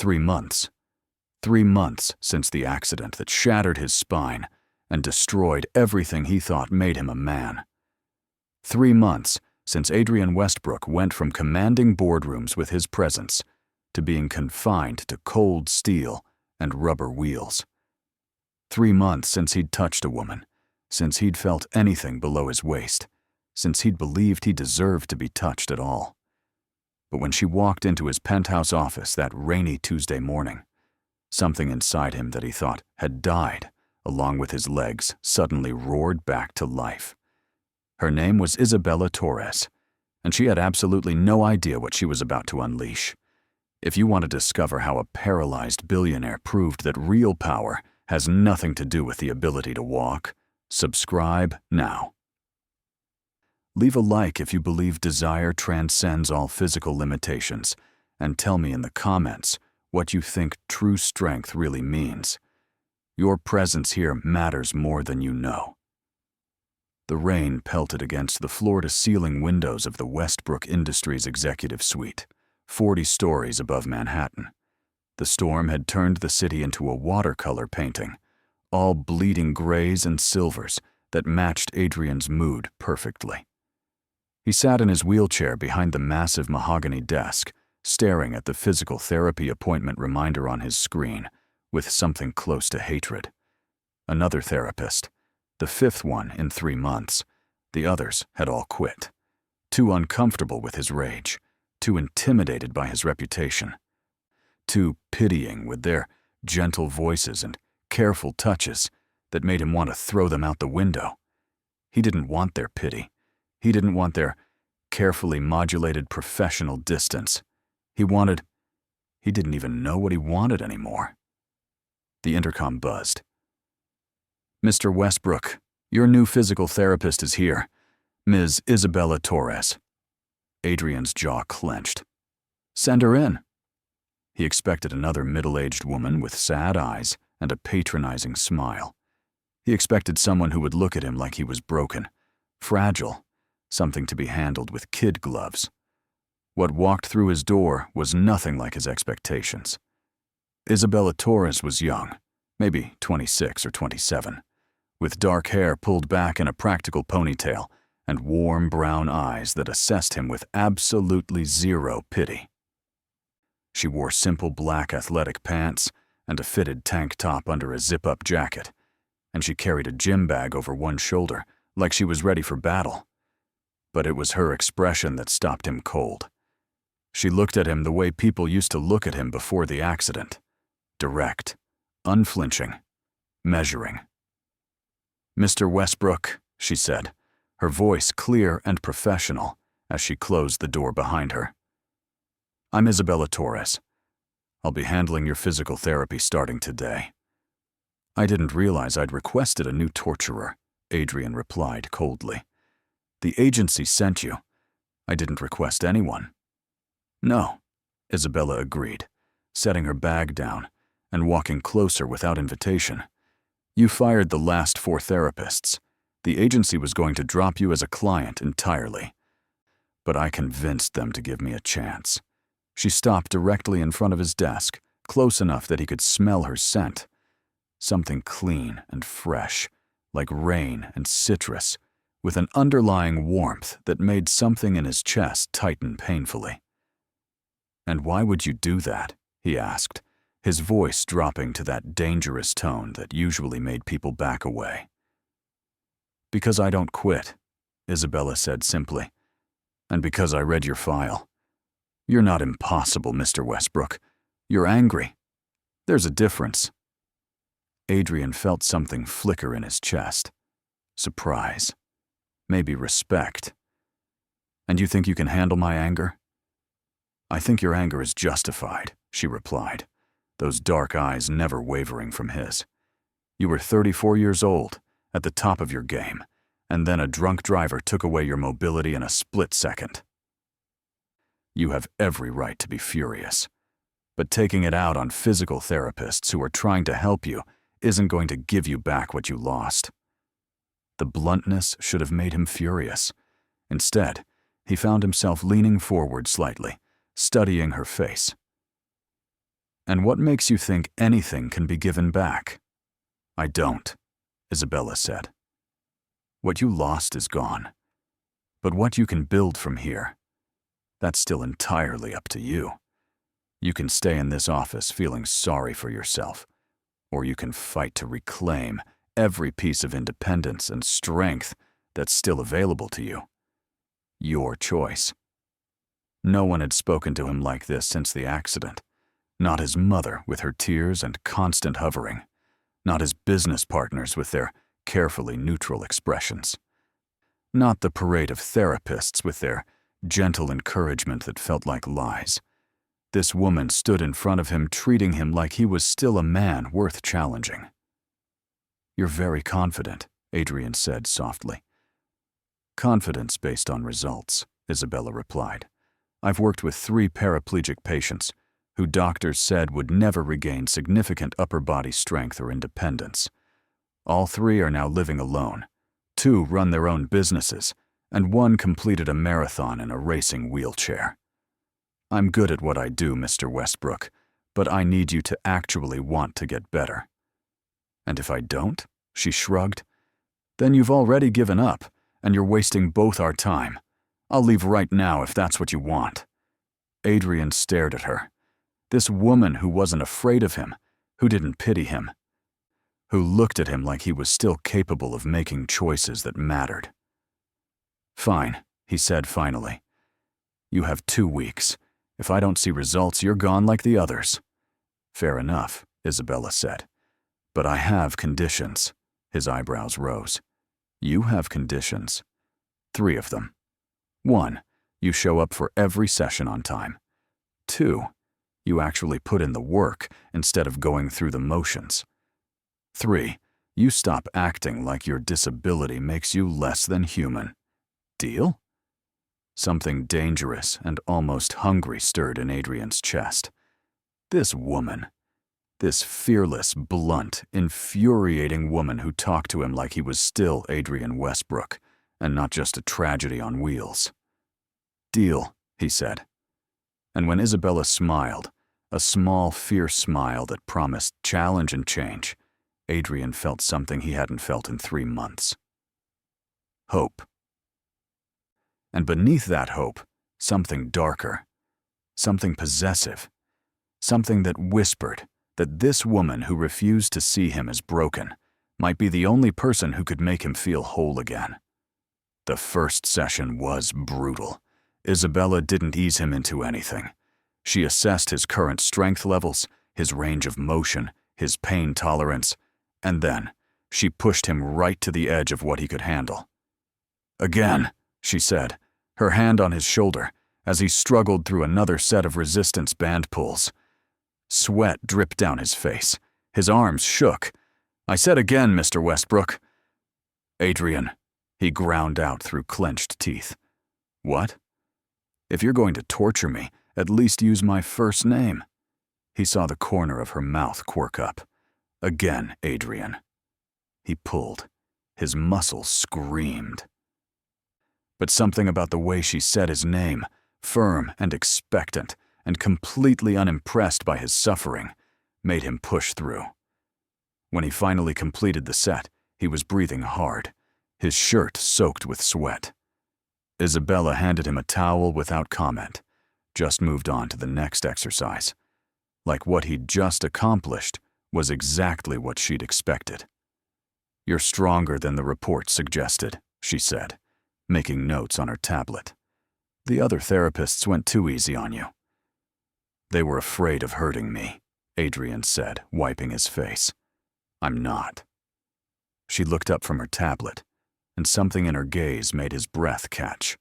3 months. 3 months since the accident that shattered his spine and destroyed everything he thought made him a man. 3 months since Adrian Westbrook went from commanding boardrooms with his presence to being confined to cold steel and rubber wheels. 3 months since he'd touched a woman, since he'd felt anything below his waist, since he'd believed he deserved to be touched at all. But when she walked into his penthouse office that rainy Tuesday morning, something inside him that he thought had died, along with his legs, suddenly roared back to life. Her name was Isabella Torres, and she had absolutely no idea what she was about to unleash. If you want to discover how a paralyzed billionaire proved that real power has nothing to do with the ability to walk, subscribe now. Leave a like if you believe desire transcends all physical limitations, and tell me in the comments what you think true strength really means. Your presence here matters more than you know. The rain pelted against the floor-to-ceiling windows of the Westbrook Industries executive suite, 40 stories above Manhattan. The storm had turned the city into a watercolor painting, all bleeding grays and silvers that matched Adrian's mood perfectly. He sat in his wheelchair behind the massive mahogany desk, staring at the physical therapy appointment reminder on his screen, with something close to hatred. Another therapist, the 5th one in 3 months. The others had all quit. Too uncomfortable with his rage, too intimidated by his reputation, too pitying with their gentle voices and careful touches that made him want to throw them out the window. He didn't want their pity. He didn't want their carefully modulated professional distance. He didn't even know what he wanted anymore. The intercom buzzed. "Mr. Westbrook, your new physical therapist is here, Ms. Isabella Torres." Adrian's jaw clenched. "Send her in." He expected another middle-aged woman with sad eyes and a patronizing smile. He expected someone who would look at him like he was broken, fragile, something to be handled with kid gloves. What walked through his door was nothing like his expectations. Isabella Torres was young, maybe 26 or 27, with dark hair pulled back in a practical ponytail and warm brown eyes that assessed him with absolutely zero pity. She wore simple black athletic pants and a fitted tank top under a zip-up jacket, and she carried a gym bag over one shoulder like she was ready for battle. But it was her expression that stopped him cold. She looked at him the way people used to look at him before the accident. Direct, unflinching, measuring. "Mr. Westbrook," she said, her voice clear and professional as she closed the door behind her. "I'm Isabella Torres. I'll be handling your physical therapy starting today." "I didn't realize I'd requested a new torturer," Adrian replied coldly. "The agency sent you. I didn't request anyone." "No," Isabella agreed, setting her bag down and walking closer without invitation. "You fired the last 4 therapists. The agency was going to drop you as a client entirely. But I convinced them to give me a chance." She stopped directly in front of his desk, close enough that he could smell her scent. Something clean and fresh, like rain and citrus, with an underlying warmth that made something in his chest tighten painfully. "And why would you do that?" he asked, his voice dropping to that dangerous tone that usually made people back away. "Because I don't quit," Isabella said simply, "and because I read your file. You're not impossible, Mr. Westbrook. You're angry. There's a difference." Adrian felt something flicker in his chest. Surprise. Maybe respect. "And you think you can handle my anger?" "I think your anger is justified," she replied, those dark eyes never wavering from his. "You were 34 years old, at the top of your game, and then a drunk driver took away your mobility in a split second. You have every right to be furious, but taking it out on physical therapists who are trying to help you isn't going to give you back what you lost." The bluntness should have made him furious. Instead, he found himself leaning forward slightly, studying her face. And what makes you think anything can be given back? I don't, Isabella said. What you lost is gone. But what you can build from here, that's still entirely up to you. You can stay in this office feeling sorry for yourself, or you can fight to reclaim every piece of independence and strength that's still available to you. Your choice. No one had spoken to him like this since the accident. Not his mother with her tears and constant hovering. Not his business partners with their carefully neutral expressions. Not the parade of therapists with their gentle encouragement that felt like lies. This woman stood in front of him, treating him like he was still a man worth challenging. You're very confident, Adrian said softly. Confidence based on results, Isabella replied. I've worked with 3 paraplegic patients who doctors said would never regain significant upper body strength or independence. All 3 are now living alone. 2 run their own businesses, and 1 completed a marathon in a racing wheelchair. I'm good at what I do, Mr. Westbrook, but I need you to actually want to get better. And if I don't, she shrugged, then you've already given up, and you're wasting both our time. I'll leave right now if that's what you want. Adrian stared at her. This woman who wasn't afraid of him, who didn't pity him, who looked at him like he was still capable of making choices that mattered. Fine, he said finally. You have 2 weeks. If I don't see results, you're gone like the others. Fair enough, Isabella said. But I have conditions. His eyebrows rose. You have conditions. 3 of them. 1, you show up for every session on time. 2, you actually put in the work instead of going through the motions. 3, you stop acting like your disability makes you less than human. Deal? Something dangerous and almost hungry stirred in Adrian's chest. This woman, this fearless, blunt, infuriating woman who talked to him like he was still Adrian Westbrook and not just a tragedy on wheels. Deal, he said. And when Isabella smiled, a small, fierce smile that promised challenge and change, Adrian felt something he hadn't felt in 3 months. Hope. And beneath that hope, something darker, something possessive, something that whispered that this woman who refused to see him as broken might be the only person who could make him feel whole again. The first session was brutal. Isabella didn't ease him into anything. She assessed his current strength levels, his range of motion, his pain tolerance, and then she pushed him right to the edge of what he could handle. Again, she said, her hand on his shoulder, as he struggled through another set of resistance band pulls. Sweat dripped down his face. His arms shook. I said again, Mr. Westbrook. Adrian, he ground out through clenched teeth. What? If you're going to torture me, at least use my first name. He saw the corner of her mouth quirk up. Again, Adrian. He pulled. His muscles screamed. But something about the way she said his name, firm and expectant, and completely unimpressed by his suffering, made him push through. When he finally completed the set, he was breathing hard, his shirt soaked with sweat. Isabella handed him a towel without comment, just moved on to the next exercise. Like what he'd just accomplished was exactly what she'd expected. You're stronger than the report suggested, she said, making notes on her tablet. The other therapists went too easy on you. They were afraid of hurting me, Adrian said, wiping his face. I'm not. She looked up from her tablet, and something in her gaze made his breath catch.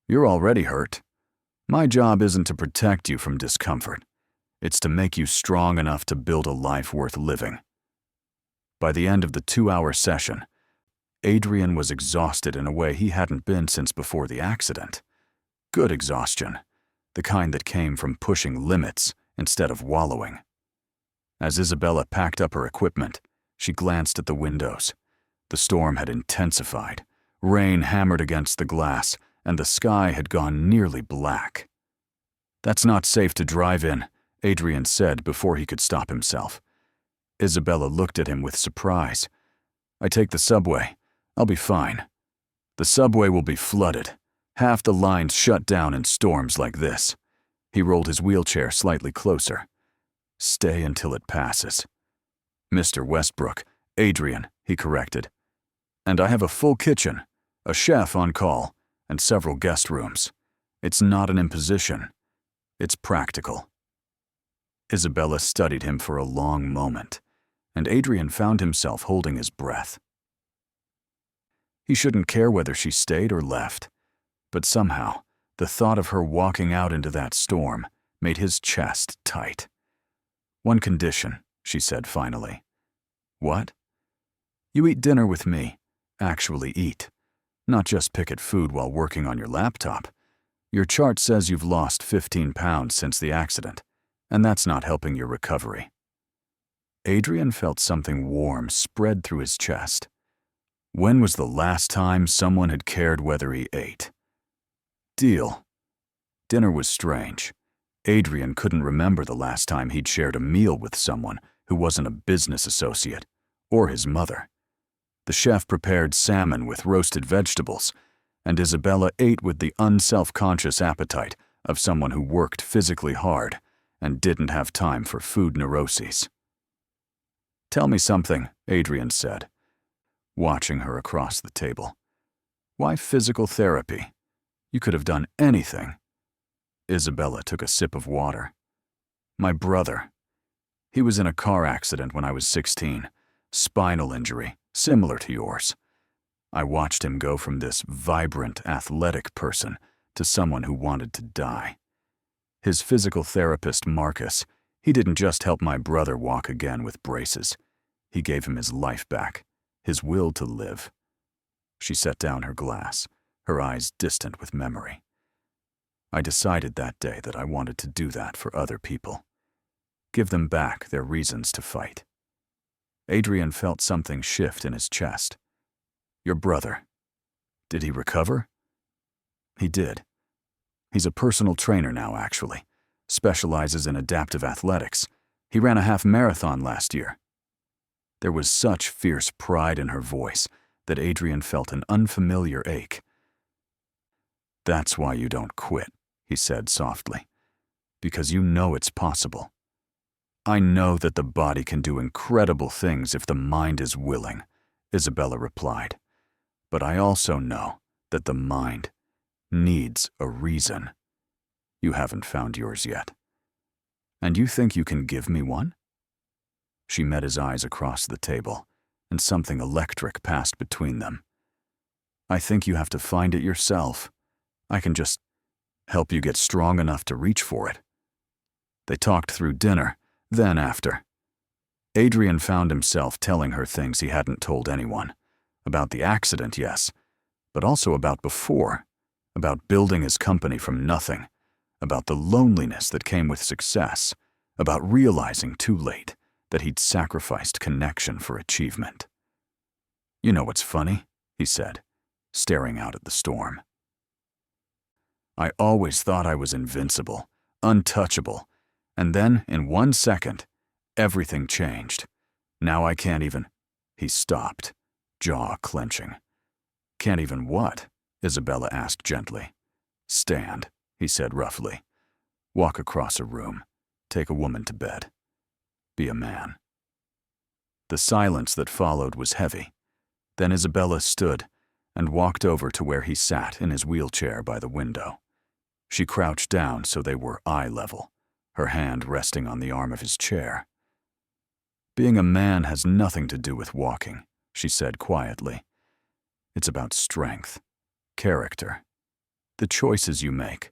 You're already hurt. My job isn't to protect you from discomfort. It's to make you strong enough to build a life worth living. By the end of the 2-hour session, Adrian was exhausted in a way he hadn't been since before the accident. Good exhaustion, the kind that came from pushing limits instead of wallowing. As Isabella packed up her equipment, she glanced at the windows. The storm had intensified. Rain hammered against the glass, and the sky had gone nearly black. That's not safe to drive in, Adrian said before he could stop himself. Isabella looked at him with surprise. I take the subway. I'll be fine. The subway will be flooded. Half the lines shut down in storms like this. He rolled his wheelchair slightly closer. Stay until it passes. Mr. Westbrook, Adrian, he corrected. And I have a full kitchen, a chef on call, and several guest rooms. It's not an imposition. It's practical. Isabella studied him for a long moment, and Adrian found himself holding his breath. He shouldn't care whether she stayed or left, but somehow, the thought of her walking out into that storm made his chest tight. One condition, she said finally. What? You eat dinner with me. Actually eat. Not just pick at food while working on your laptop. Your chart says you've lost 15 pounds since the accident, and that's not helping your recovery. Adrian felt something warm spread through his chest. When was the last time someone had cared whether he ate? Deal. Dinner was strange. Adrian couldn't remember the last time he'd shared a meal with someone who wasn't a business associate or his mother. The chef prepared salmon with roasted vegetables, and Isabella ate with the unself-conscious appetite of someone who worked physically hard and didn't have time for food neuroses. Tell me something, Adrian said, watching her across the table. Why physical therapy? You could have done anything. Isabella took a sip of water. My brother. He was in a car accident when I was 16. Spinal injury, similar to yours. I watched him go from this vibrant, athletic person to someone who wanted to die. His physical therapist, Marcus, he didn't just help my brother walk again with braces. He gave him his life back, his will to live. She set down her glass, her eyes distant with memory. I decided that day that I wanted to do that for other people. Give them back their reasons to fight. Adrian felt something shift in his chest. Your brother. Did he recover? He did. He's a personal trainer now, actually. Specializes in adaptive athletics. He ran a half marathon last year. There was such fierce pride in her voice that Adrian felt an unfamiliar ache. That's why you don't quit, he said softly. Because you know it's possible. I know that the body can do incredible things if the mind is willing, Isabella replied. But I also know that the mind needs a reason. You haven't found yours yet. And you think you can give me one? She met his eyes across the table, and something electric passed between them. I think you have to find it yourself. I can just help you get strong enough to reach for it. They talked through dinner, then after. Adrian found himself telling her things he hadn't told anyone. About the accident, yes, but also about before, about building his company from nothing, about the loneliness that came with success, about realizing too late that he'd sacrificed connection for achievement. You know what's funny? He said, staring out at the storm. I always thought I was invincible, untouchable, and then, in 1 second, everything changed. Now I can't even... He stopped, jaw clenching. Can't even what? Isabella asked gently. Stand, he said roughly. Walk across a room. Take a woman to bed. Be a man. The silence that followed was heavy. Then Isabella stood and walked over to where he sat in his wheelchair by the window. She crouched down so they were eye level, her hand resting on the arm of his chair. Being a man has nothing to do with walking, she said quietly. It's about strength, character, the choices you make.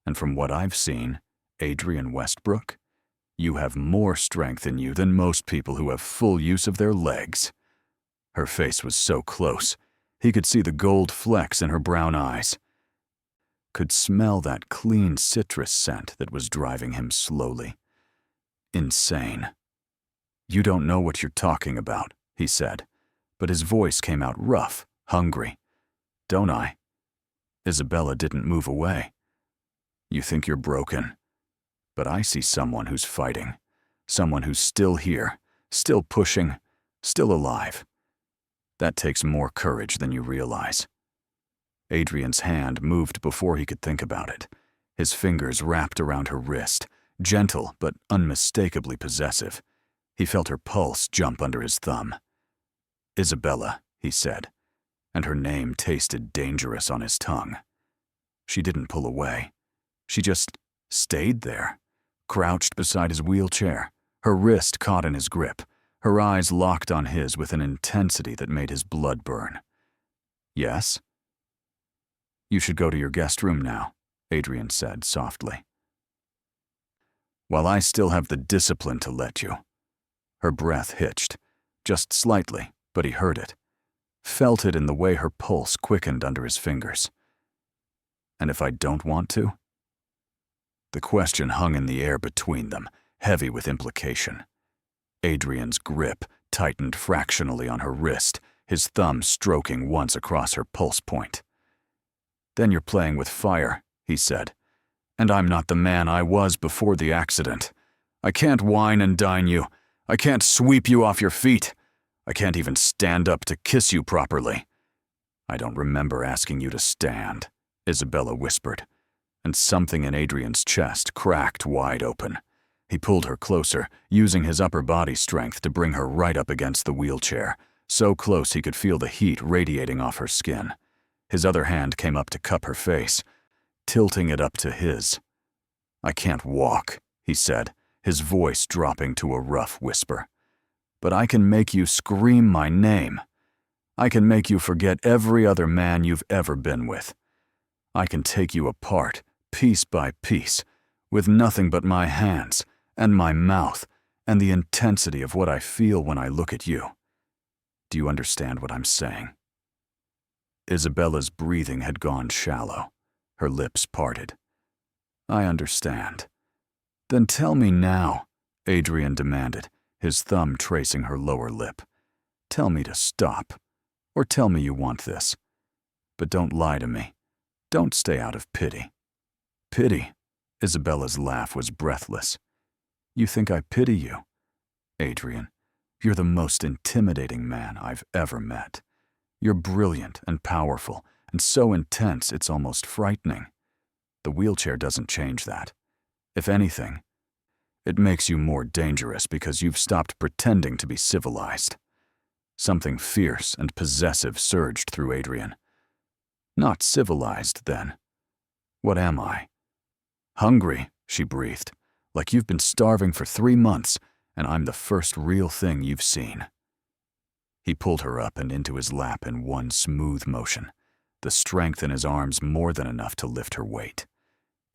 And from what I've seen, Adrian Westbrook, you have more strength in you than most people who have full use of their legs. Her face was so close, he could see the gold flecks in her brown eyes. Could smell that clean citrus scent that was driving him slowly. Insane. You don't know what you're talking about, he said, but his voice came out rough, hungry. Don't I? Isabella didn't move away. You think you're broken. But I see someone who's fighting, someone who's still here, still pushing, still alive. That takes more courage than you realize. Adrian's hand moved before he could think about it. His fingers wrapped around her wrist, gentle but unmistakably possessive. He felt her pulse jump under his thumb. "Isabella," he said, and her name tasted dangerous on his tongue. She didn't pull away. She just stayed there, crouched beside his wheelchair, her wrist caught in his grip, her eyes locked on his with an intensity that made his blood burn. "Yes?" "You should go to your guest room now," Adrian said softly. "While I still have the discipline to let you." Her breath hitched, just slightly, but he heard it, felt it in the way her pulse quickened under his fingers. "And if I don't want to?" The question hung in the air between them, heavy with implication. Adrian's grip tightened fractionally on her wrist, his thumb stroking once across her pulse point. "Then you're playing with fire," he said. "And I'm not the man I was before the accident. I can't wine and dine you. I can't sweep you off your feet. I can't even stand up to kiss you properly." "I don't remember asking you to stand," Isabella whispered, and something in Adrian's chest cracked wide open. He pulled her closer, using his upper body strength to bring her right up against the wheelchair, so close he could feel the heat radiating off her skin. His other hand came up to cup her face, tilting it up to his. "I can't walk," he said, his voice dropping to a rough whisper. "But I can make you scream my name. I can make you forget every other man you've ever been with. I can take you apart, piece by piece, with nothing but my hands and my mouth and the intensity of what I feel when I look at you. Do you understand what I'm saying?" Isabella's breathing had gone shallow. Her lips parted. "I understand." "Then tell me now," Adrian demanded, his thumb tracing her lower lip. "Tell me to stop. Or tell me you want this. But don't lie to me. Don't stay out of pity." "Pity?" Isabella's laugh was breathless. "You think I pity you? Adrian, you're the most intimidating man I've ever met. You're brilliant and powerful, and so intense it's almost frightening. The wheelchair doesn't change that. If anything, it makes you more dangerous because you've stopped pretending to be civilized." Something fierce and possessive surged through Adrian. "Not civilized, then. What am I?" "Hungry," she breathed, "like you've been starving for 3 months, and I'm the first real thing you've seen." He pulled her up and into his lap in one smooth motion, the strength in his arms more than enough to lift her weight.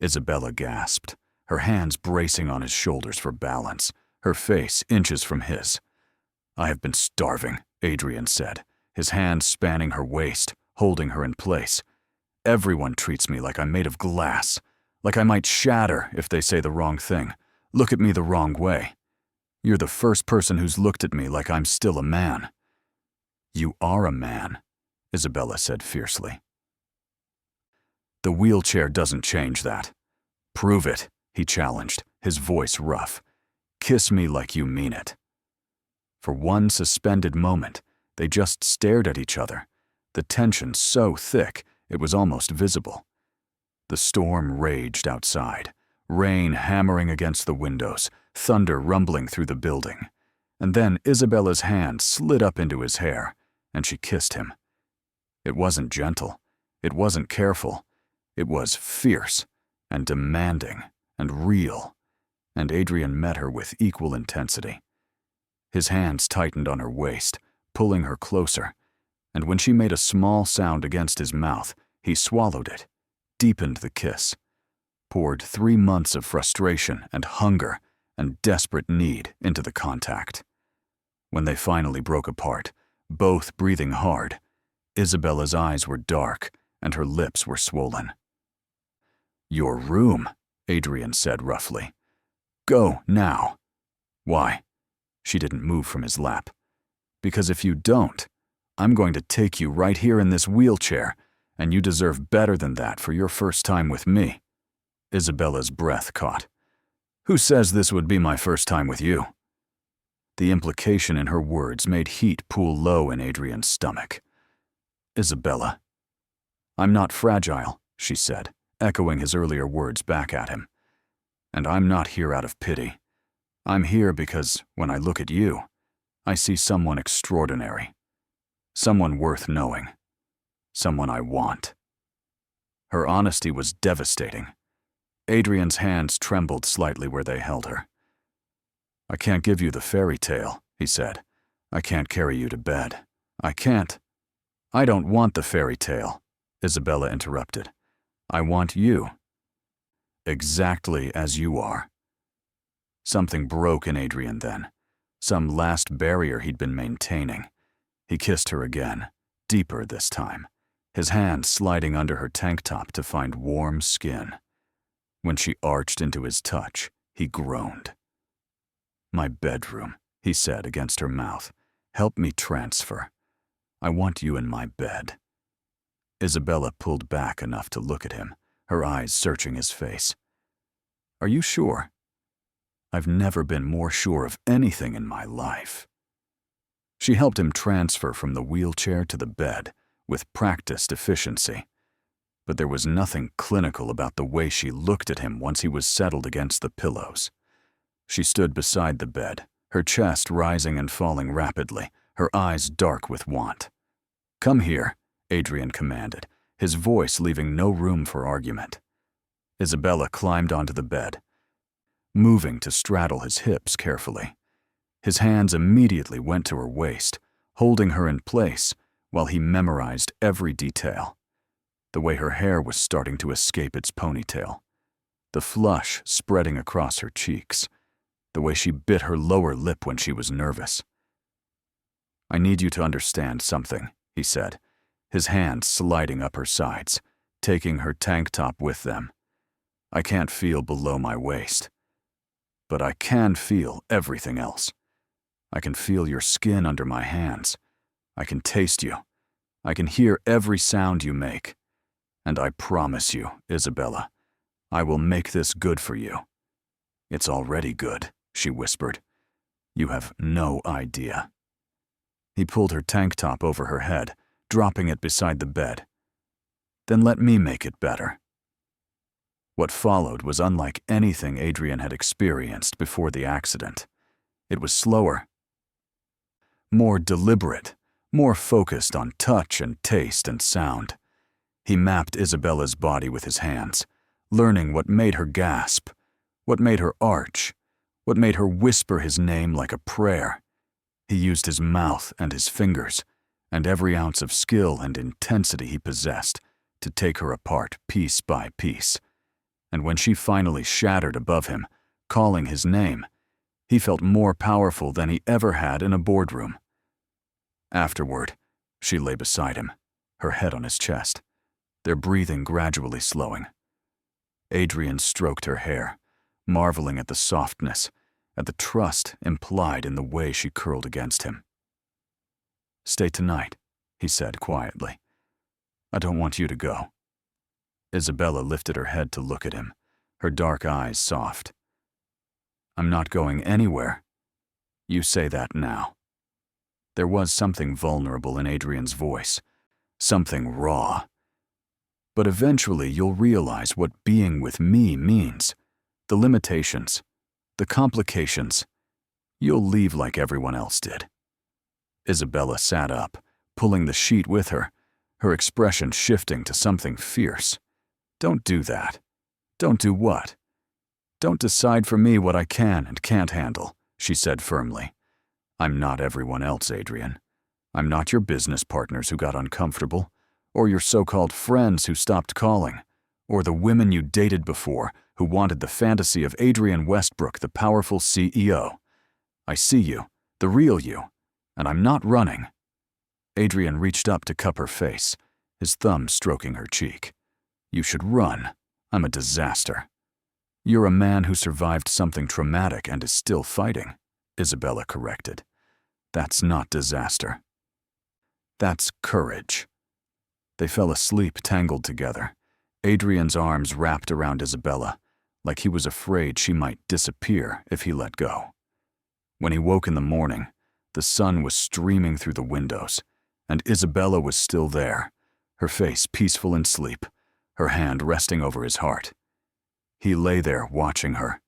Isabella gasped, her hands bracing on his shoulders for balance, her face inches from his. "I have been starving," Adrian said, his hands spanning her waist, holding her in place. "Everyone treats me like I'm made of glass, like I might shatter if they say the wrong thing, look at me the wrong way. You're the first person who's looked at me like I'm still a man." "You are a man," Isabella said fiercely. "The wheelchair doesn't change that." "Prove it," he challenged, his voice rough. "Kiss me like you mean it." For one suspended moment, they just stared at each other, the tension so thick it was almost visible. The storm raged outside, rain hammering against the windows, thunder rumbling through the building. And then Isabella's hand slid up into his hair, and she kissed him. It wasn't gentle, it wasn't careful, it was fierce and demanding and real, and Adrian met her with equal intensity. His hands tightened on her waist, pulling her closer, and when she made a small sound against his mouth, he swallowed it, deepened the kiss, poured 3 months of frustration and hunger and desperate need into the contact. When they finally broke apart, both breathing hard, Isabella's eyes were dark and her lips were swollen. "Your room," Adrian said roughly. "Go now." "Why?" She didn't move from his lap. "Because if you don't, I'm going to take you right here in this wheelchair, and you deserve better than that for your first time with me." Isabella's breath caught. Who says this would be my first time with you? The implication in her words made heat pool low in Adrian's stomach. Isabella. I'm not fragile, she said, echoing his earlier words back at him. And I'm not here out of pity. I'm here because, when I look at you, I see someone extraordinary. Someone worth knowing. Someone I want. Her honesty was devastating. Adrian's hands trembled slightly where they held her. I can't give you the fairy tale, he said. I can't carry you to bed. I can't. I don't want the fairy tale, Isabella interrupted. I want you. Exactly as you are. Something broke in Adrian then. Some last barrier he'd been maintaining. He kissed her again, deeper this time, his hand sliding under her tank top to find warm skin. When she arched into his touch, he groaned. My bedroom, he said against her mouth. Help me transfer. I want you in my bed. Isabella pulled back enough to look at him, her eyes searching his face. Are you sure? I've never been more sure of anything in my life. She helped him transfer from the wheelchair to the bed with practiced efficiency. But there was nothing clinical about the way she looked at him once he was settled against the pillows. She stood beside the bed, her chest rising and falling rapidly, her eyes dark with want. Come here, Adrian commanded, his voice leaving no room for argument. Isabella climbed onto the bed, moving to straddle his hips carefully. His hands immediately went to her waist, holding her in place while he memorized every detail. The way her hair was starting to escape its ponytail, the flush spreading across her cheeks, the way she bit her lower lip when she was nervous. I need you to understand something, he said, his hands sliding up her sides, taking her tank top with them. I can't feel below my waist, but I can feel everything else. I can feel your skin under my hands. I can taste you. I can hear every sound you make. And I promise you, Isabella, I will make this good for you. It's already good, she whispered. You have no idea. He pulled her tank top over her head, dropping it beside the bed. Then let me make it better. What followed was unlike anything Adrian had experienced before the accident. It was slower, more deliberate, more focused on touch and taste and sound. He mapped Isabella's body with his hands, learning what made her gasp, what made her arch, what made her whisper his name like a prayer. He used his mouth and his fingers, and every ounce of skill and intensity he possessed to take her apart piece by piece. And when she finally shattered above him, calling his name, he felt more powerful than he ever had in a boardroom. Afterward, she lay beside him, her head on his chest, their breathing gradually slowing. Adrian stroked her hair, marveling at the softness, at the trust implied in the way she curled against him. Stay tonight, he said quietly. I don't want you to go. Isabella lifted her head to look at him, her dark eyes soft. I'm not going anywhere. You say that now. There was something vulnerable in Adrian's voice, something raw. But eventually you'll realize what being with me means. The limitations, the complications. You'll leave like everyone else did. Isabella sat up, pulling the sheet with her, her expression shifting to something fierce. Don't do that. Don't do what? Don't decide for me what I can and can't handle, she said firmly. I'm not everyone else, Adrian. I'm not your business partners who got uncomfortable, or your so-called friends who stopped calling, or the women you dated before who wanted the fantasy of Adrian Westbrook, the powerful CEO. I see you, the real you, and I'm not running. Adrian reached up to cup her face, his thumb stroking her cheek. You should run. I'm a disaster. You're a man who survived something traumatic and is still fighting, Isabella corrected. That's not disaster. That's courage. They fell asleep tangled together, Adrian's arms wrapped around Isabella, like he was afraid she might disappear if he let go. When he woke in the morning, the sun was streaming through the windows, and Isabella was still there, her face peaceful in sleep, her hand resting over his heart. He lay there watching her,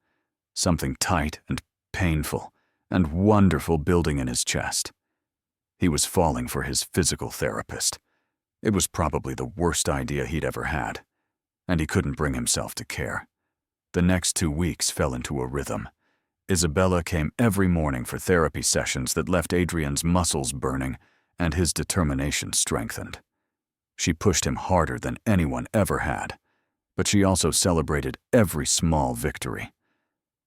something tight and painful and wonderful building in his chest. He was falling for his physical therapist. It was probably the worst idea he'd ever had, and he couldn't bring himself to care. The next 2 weeks fell into a rhythm. Isabella came every morning for therapy sessions that left Adrian's muscles burning and his determination strengthened. She pushed him harder than anyone ever had, but she also celebrated every small victory.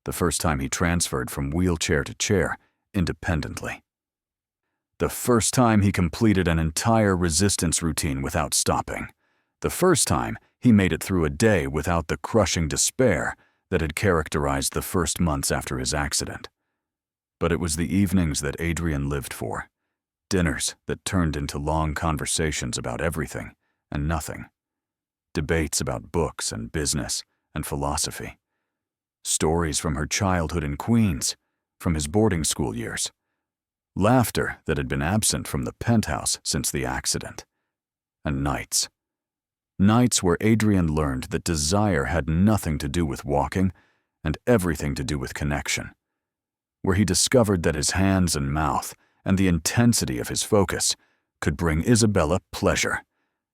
The first time he transferred from wheelchair to chair independently. The first time he completed an entire resistance routine without stopping. The first time he made it through a day without the crushing despair that had characterized the first months after his accident. But it was the evenings that Adrian lived for, dinners that turned into long conversations about everything and nothing, debates about books and business and philosophy, stories from her childhood in Queens, from his boarding school years, laughter that had been absent from the penthouse since the accident, and nights where Adrian learned that desire had nothing to do with walking and everything to do with connection, where he discovered that his hands and mouth and the intensity of his focus could bring Isabella pleasure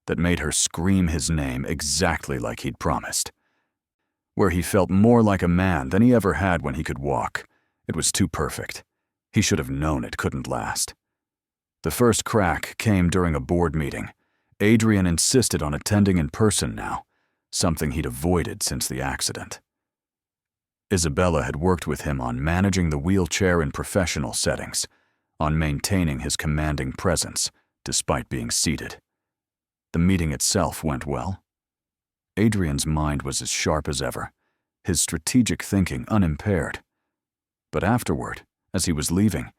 that made her scream his name exactly like he'd promised, where he felt more like a man than he ever had when he could walk. It was too perfect. He should have known it couldn't last. The first crack came during a board meeting. Adrian insisted on attending in person now, something he'd avoided since the accident. Isabella had worked with him on managing the wheelchair in professional settings, on maintaining his commanding presence despite being seated. The meeting itself went well. Adrian's mind was as sharp as ever, his strategic thinking unimpaired. But afterward, as he was leaving,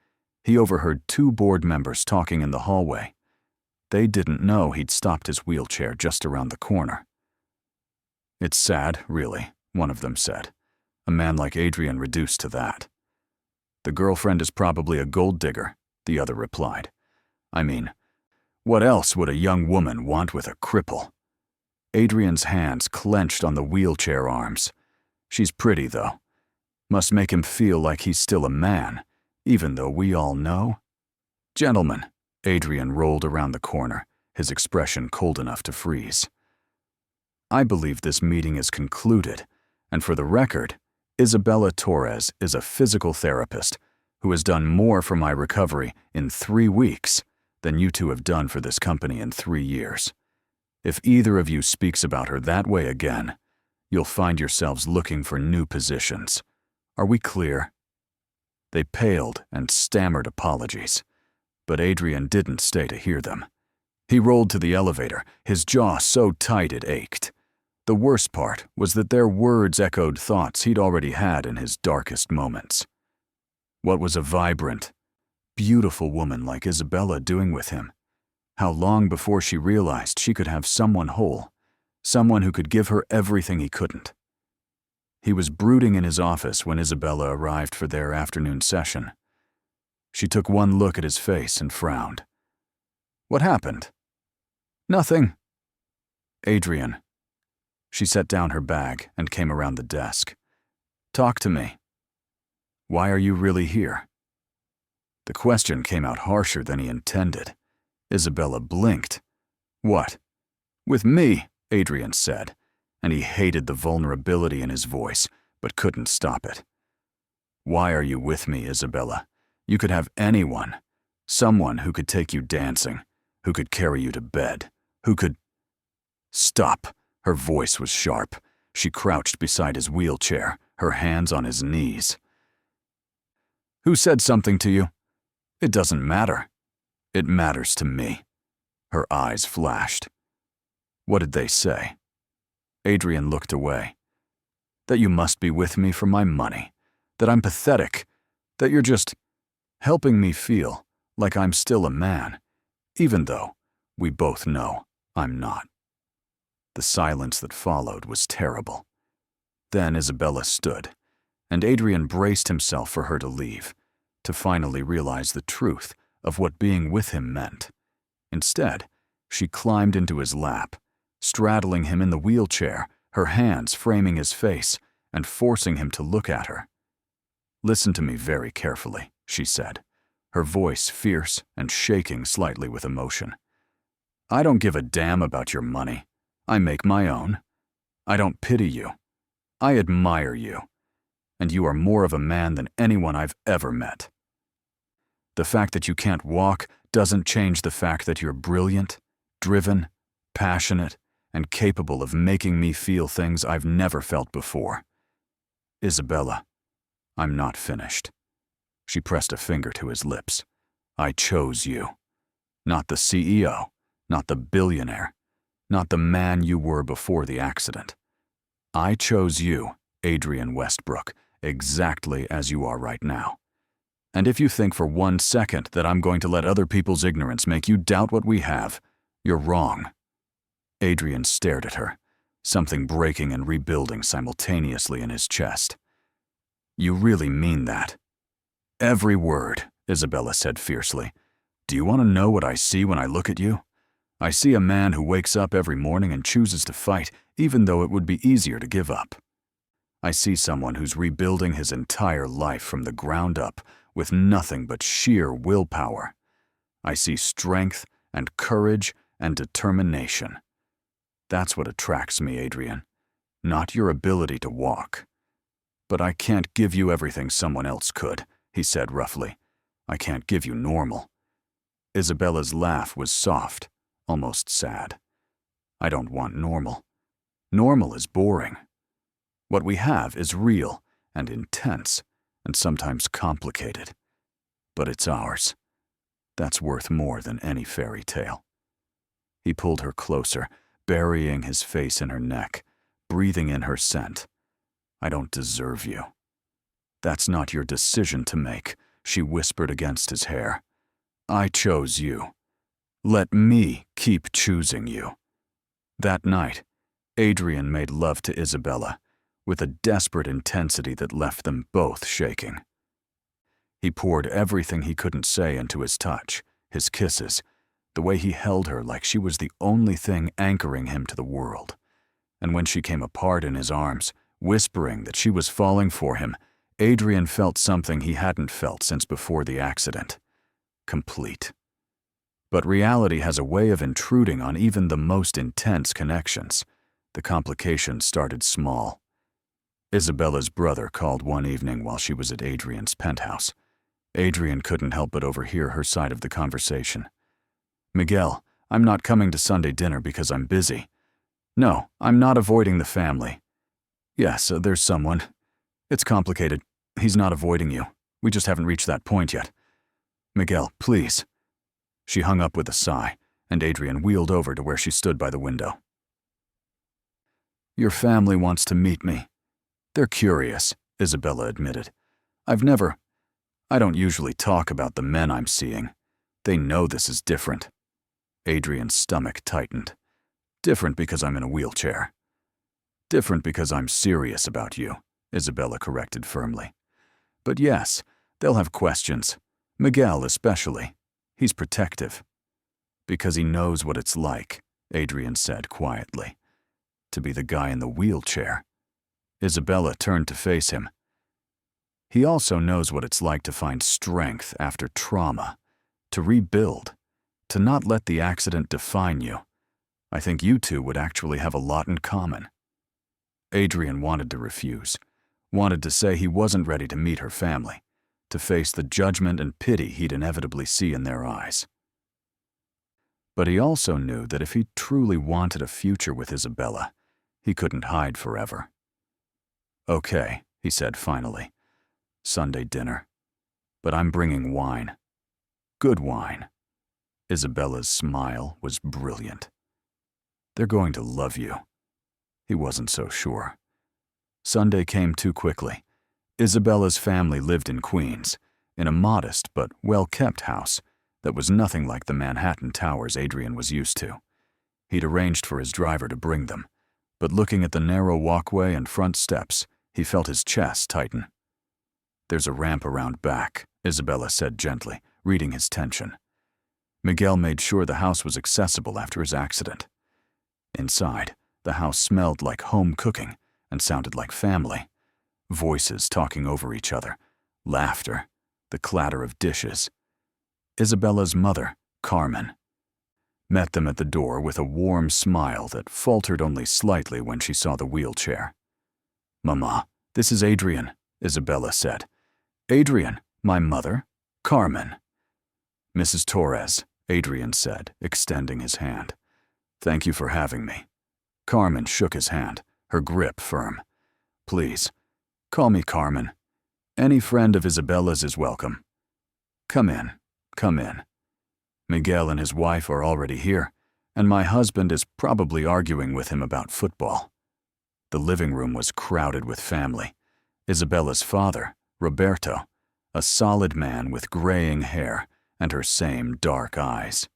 he overheard 2 board members talking in the hallway. They didn't know he'd stopped his wheelchair just around the corner. "It's sad, really," one of them said. "A man like Adrian reduced to that." "The girlfriend is probably a gold digger," the other replied. "I mean, what else would a young woman want with a cripple?" Adrian's hands clenched on the wheelchair arms. "She's pretty, though. Must make him feel like he's still a man, even though we all know." "Gentlemen," Adrian rolled around the corner, his expression cold enough to freeze. "I believe this meeting is concluded, and for the record, Isabella Torres is a physical therapist who has done more for my recovery in 3 weeks than you two have done for this company in 3 years. If either of you speaks about her that way again, you'll find yourselves looking for new positions. Are we clear?" They paled and stammered apologies, but Adrian didn't stay to hear them. He rolled to the elevator, his jaw so tight it ached. The worst part was that their words echoed thoughts he'd already had in his darkest moments. What was a vibrant, beautiful woman like Isabella doing with him? How long before she realized she could have someone whole, someone who could give her everything he couldn't? He was brooding in his office when Isabella arrived for their afternoon session. She took one look at his face and frowned. "What happened?" "Nothing." "Adrian." She set down her bag and came around the desk. "Talk to me. Why are you really here?" The question came out harsher than he intended. Isabella blinked. "What?" "With me," Adrian said, and he hated the vulnerability in his voice, but couldn't stop it. "Why are you with me, Isabella? You could have anyone. Someone who could take you dancing, who could carry you to bed, who could—" "Stop!" Her voice was sharp. She crouched beside his wheelchair, her hands on his knees. "Who said something to you?" "It doesn't matter." "It matters to me." Her eyes flashed. "What did they say?" Adrian looked away. "That you must be with me for my money, that I'm pathetic, that you're just helping me feel like I'm still a man, even though we both know I'm not." The silence that followed was terrible. Then Isabella stood, and Adrian braced himself for her to leave, to finally realize the truth of what being with him meant. Instead, she climbed into his lap, straddling him in the wheelchair, her hands framing his face and forcing him to look at her. "Listen to me very carefully," she said, her voice fierce and shaking slightly with emotion. "I don't give a damn about your money. I make my own. I don't pity you. I admire you. And you are more of a man than anyone I've ever met. The fact that you can't walk doesn't change the fact that you're brilliant, driven, passionate, and capable of making me feel things I've never felt before. Isabella, I'm not finished." She pressed a finger to his lips. "I chose you. Not the CEO, not the billionaire, not the man you were before the accident. I chose you, Adrian Westbrook, exactly as you are right now. And if you think for 1 second that I'm going to let other people's ignorance make you doubt what we have, you're wrong." Adrian stared at her, something breaking and rebuilding simultaneously in his chest. "You really mean that?" "Every word," Isabella said fiercely. "Do you want to know what I see when I look at you? I see a man who wakes up every morning and chooses to fight, even though it would be easier to give up. I see someone who's rebuilding his entire life from the ground up with nothing but sheer willpower. I see strength and courage and determination. That's what attracts me, Adrian, not your ability to walk. But I can't give you everything someone else could," he said roughly. "I can't give you normal." Isabella's laugh was soft, almost sad. "I don't want normal. Normal is boring. What we have is real and intense and sometimes complicated. But it's ours. That's worth more than any fairy tale." He pulled her closer, burying his face in her neck, breathing in her scent. "I don't deserve you." "That's not your decision to make," she whispered against his hair. "I chose you. Let me keep choosing you." That night, Adrian made love to Isabella with a desperate intensity that left them both shaking. He poured everything he couldn't say into his touch, his kisses, the way he held her like she was the only thing anchoring him to the world. And when she came apart in his arms, whispering that she was falling for him, Adrian felt something he hadn't felt since before the accident. Complete. But reality has a way of intruding on even the most intense connections. The complications started small. Isabella's brother called one evening while she was at Adrian's penthouse. Adrian couldn't help but overhear her side of the conversation. "Miguel, I'm not coming to Sunday dinner because I'm busy." "No, I'm not avoiding the family." "Yes, there's someone. It's complicated. He's not avoiding you. We just haven't reached that point yet. Miguel, please." She hung up with a sigh, and Adrian wheeled over to where she stood by the window. "Your family wants to meet me. They're curious," Isabella admitted. I don't usually talk about the men I'm seeing. They know this is different." Adrian's stomach tightened. "Different because I'm in a wheelchair." "Different because I'm serious about you," Isabella corrected firmly. "But yes, they'll have questions. Miguel especially. He's protective." "Because he knows what it's like," Adrian said quietly. "To be the guy in the wheelchair." Isabella turned to face him. "He also knows what it's like to find strength after trauma, to rebuild, to not let the accident define you. I think you two would actually have a lot in common." Adrian wanted to refuse, wanted to say he wasn't ready to meet her family, to face the judgment and pity he'd inevitably see in their eyes. But he also knew that if he truly wanted a future with Isabella, he couldn't hide forever. "Okay," he said finally. "Sunday dinner. But I'm bringing wine. Good wine." Isabella's smile was brilliant. "They're going to love you." He wasn't so sure. Sunday came too quickly. Isabella's family lived in Queens, in a modest but well-kept house that was nothing like the Manhattan towers Adrian was used to. He'd arranged for his driver to bring them, but looking at the narrow walkway and front steps, he felt his chest tighten. "There's a ramp around back," Isabella said gently, reading his tension. Miguel made sure the house was accessible after his accident. Inside, the house smelled like home cooking and sounded like family. Voices talking over each other, laughter, the clatter of dishes. Isabella's mother, Carmen, met them at the door with a warm smile that faltered only slightly when she saw the wheelchair. "Mama, this is Adrian," Isabella said. "Adrian, my mother, Carmen." "Mrs. Torres," Adrian said, extending his hand. "Thank you for having me." Carmen shook his hand, her grip firm. "Please, call me Carmen. Any friend of Isabella's is welcome. Come in, come in. Miguel and his wife are already here, and my husband is probably arguing with him about football." The living room was crowded with family. Isabella's father, Roberto, a solid man with graying hair and her same dark eyes.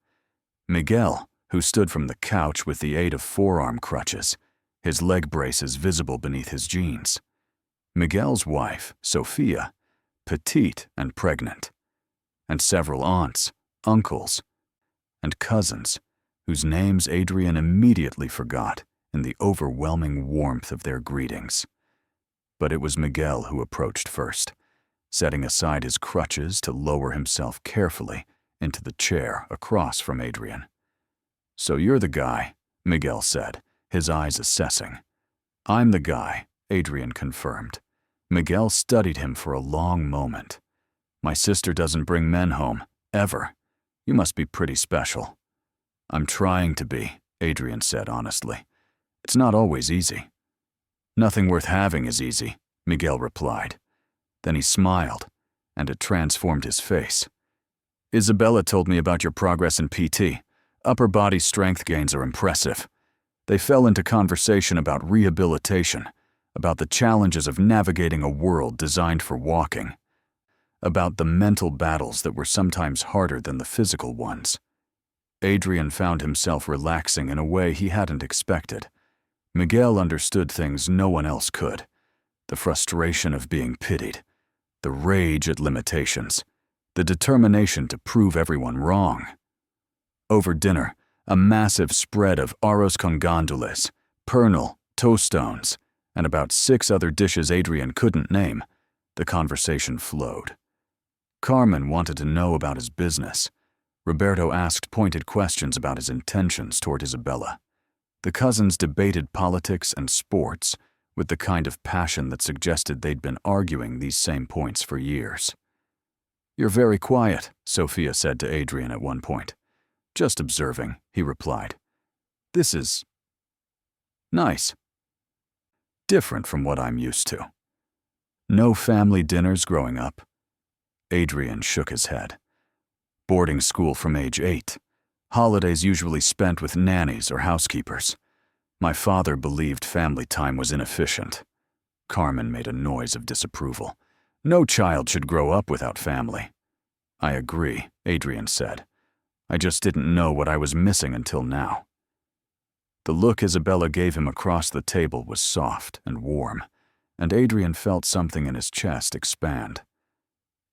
Miguel, who stood from the couch with the aid of forearm crutches, his leg braces visible beneath his jeans. Miguel's wife, Sophia, petite and pregnant. And several aunts, uncles, and cousins, whose names Adrian immediately forgot in the overwhelming warmth of their greetings. But it was Miguel who approached first, setting aside his crutches to lower himself carefully into the chair across from Adrian. "So you're the guy," Miguel said, his eyes assessing. "I'm the guy," Adrian confirmed. Miguel studied him for a long moment. "My sister doesn't bring men home, ever. You must be pretty special." "I'm trying to be," Adrian said honestly. "It's not always easy." "Nothing worth having is easy," Miguel replied. Then he smiled, and it transformed his face. "Isabella told me about your progress in PT. Upper body strength gains are impressive." They fell into conversation about rehabilitation, about the challenges of navigating a world designed for walking, about the mental battles that were sometimes harder than the physical ones. Adrian found himself relaxing in a way he hadn't expected. Miguel understood things no one else could. The frustration of being pitied, the rage at limitations, the determination to prove everyone wrong. Over dinner, a massive spread of arroz con gandules, pernil, tostones, and about 6 other dishes Adrian couldn't name, the conversation flowed. Carmen wanted to know about his business. Roberto asked pointed questions about his intentions toward Isabella. The cousins debated politics and sports with the kind of passion that suggested they'd been arguing these same points for years. "You're very quiet," Sophia said to Adrian at one point. "Just observing," he replied. "This is nice. Different from what I'm used to." "No family dinners growing up?" Adrian shook his head. "Boarding school from age 8. Holidays usually spent with nannies or housekeepers. My father believed family time was inefficient." Carmen made a noise of disapproval. "No child should grow up without family." "I agree," Adrian said. "I just didn't know what I was missing until now." The look Isabella gave him across the table was soft and warm, and Adrian felt something in his chest expand.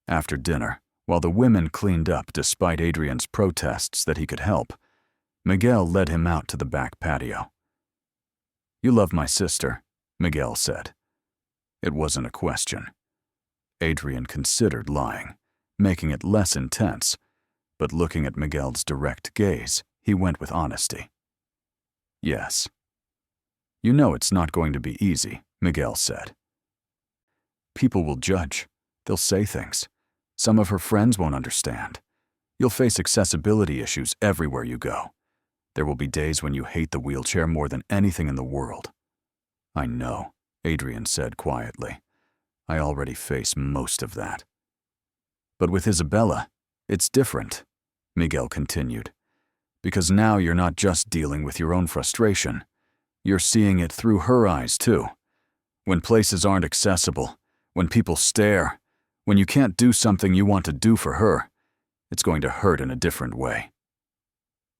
After dinner, while the women cleaned up despite Adrian's protests that he could help, Miguel led him out to the back patio. "You love my sister," Miguel said. It wasn't a question. Adrian considered lying, making it less intense, but looking at Miguel's direct gaze, he went with honesty. "Yes." "You know it's not going to be easy," Miguel said. "People will judge. They'll say things. Some of her friends won't understand. You'll face accessibility issues everywhere you go. There will be days when you hate the wheelchair more than anything in the world." "I know," Adrian said quietly. "I already face most of that." "But with Isabella, it's different," Miguel continued. "Because now you're not just dealing with your own frustration. You're seeing it through her eyes, too. When places aren't accessible, when people stare, when you can't do something you want to do for her, it's going to hurt in a different way."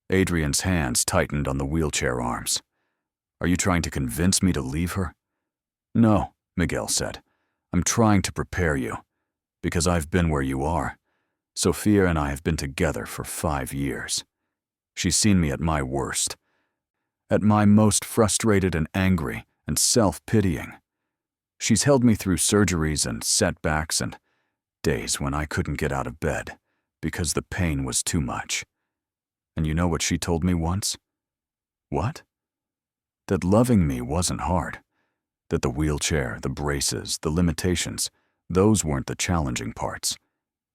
Adrian's hands tightened on the wheelchair arms. Are you trying to convince me to leave her? No, Miguel said. I'm trying to prepare you, because I've been where you are. Sophia and I have been together for 5 years. She's seen me at my worst, at my most frustrated and angry and self-pitying. She's held me through surgeries and setbacks and days when I couldn't get out of bed because the pain was too much. And you know what she told me once? What? That loving me wasn't hard. That the wheelchair, the braces, the limitations, those weren't the challenging parts.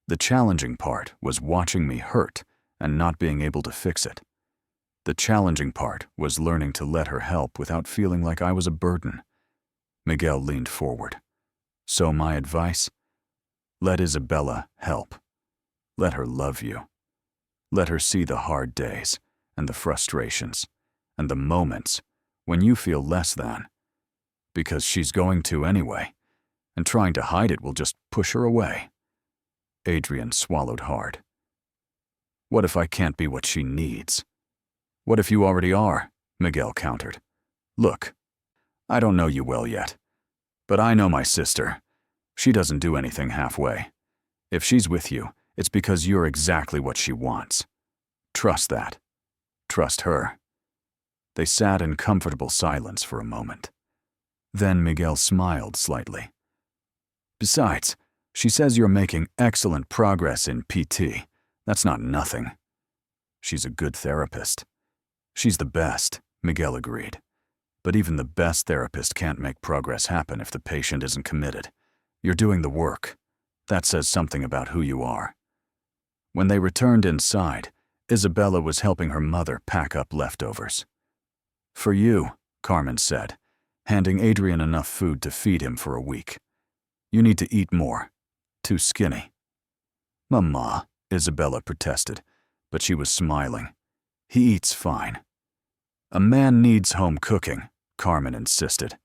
The challenging part was watching me hurt and not being able to fix it. The challenging part was learning to let her help without feeling like I was a burden. Miguel leaned forward. So my advice? Let Isabella help. Let her love you. Let her see the hard days and the frustrations and the moments when you feel less than. Because she's going to anyway, and trying to hide it will just push her away. Adrian swallowed hard. What if I can't be what she needs? What if you already are? Miguel countered. Look, I don't know you well yet, but I know my sister. She doesn't do anything halfway. If she's with you, it's because you're exactly what she wants. Trust that. Trust her. They sat in comfortable silence for a moment. Then Miguel smiled slightly. Besides, she says you're making excellent progress in PT. That's not nothing. She's a good therapist. She's the best, Miguel agreed. But even the best therapist can't make progress happen if the patient isn't committed. You're doing the work. That says something about who you are. When they returned inside, Isabella was helping her mother pack up leftovers. For you, Carmen said, handing Adrian enough food to feed him for a week. You need to eat more. Too skinny. Mama, Isabella protested, but she was smiling. He eats fine. A man needs home cooking, Carmen insisted.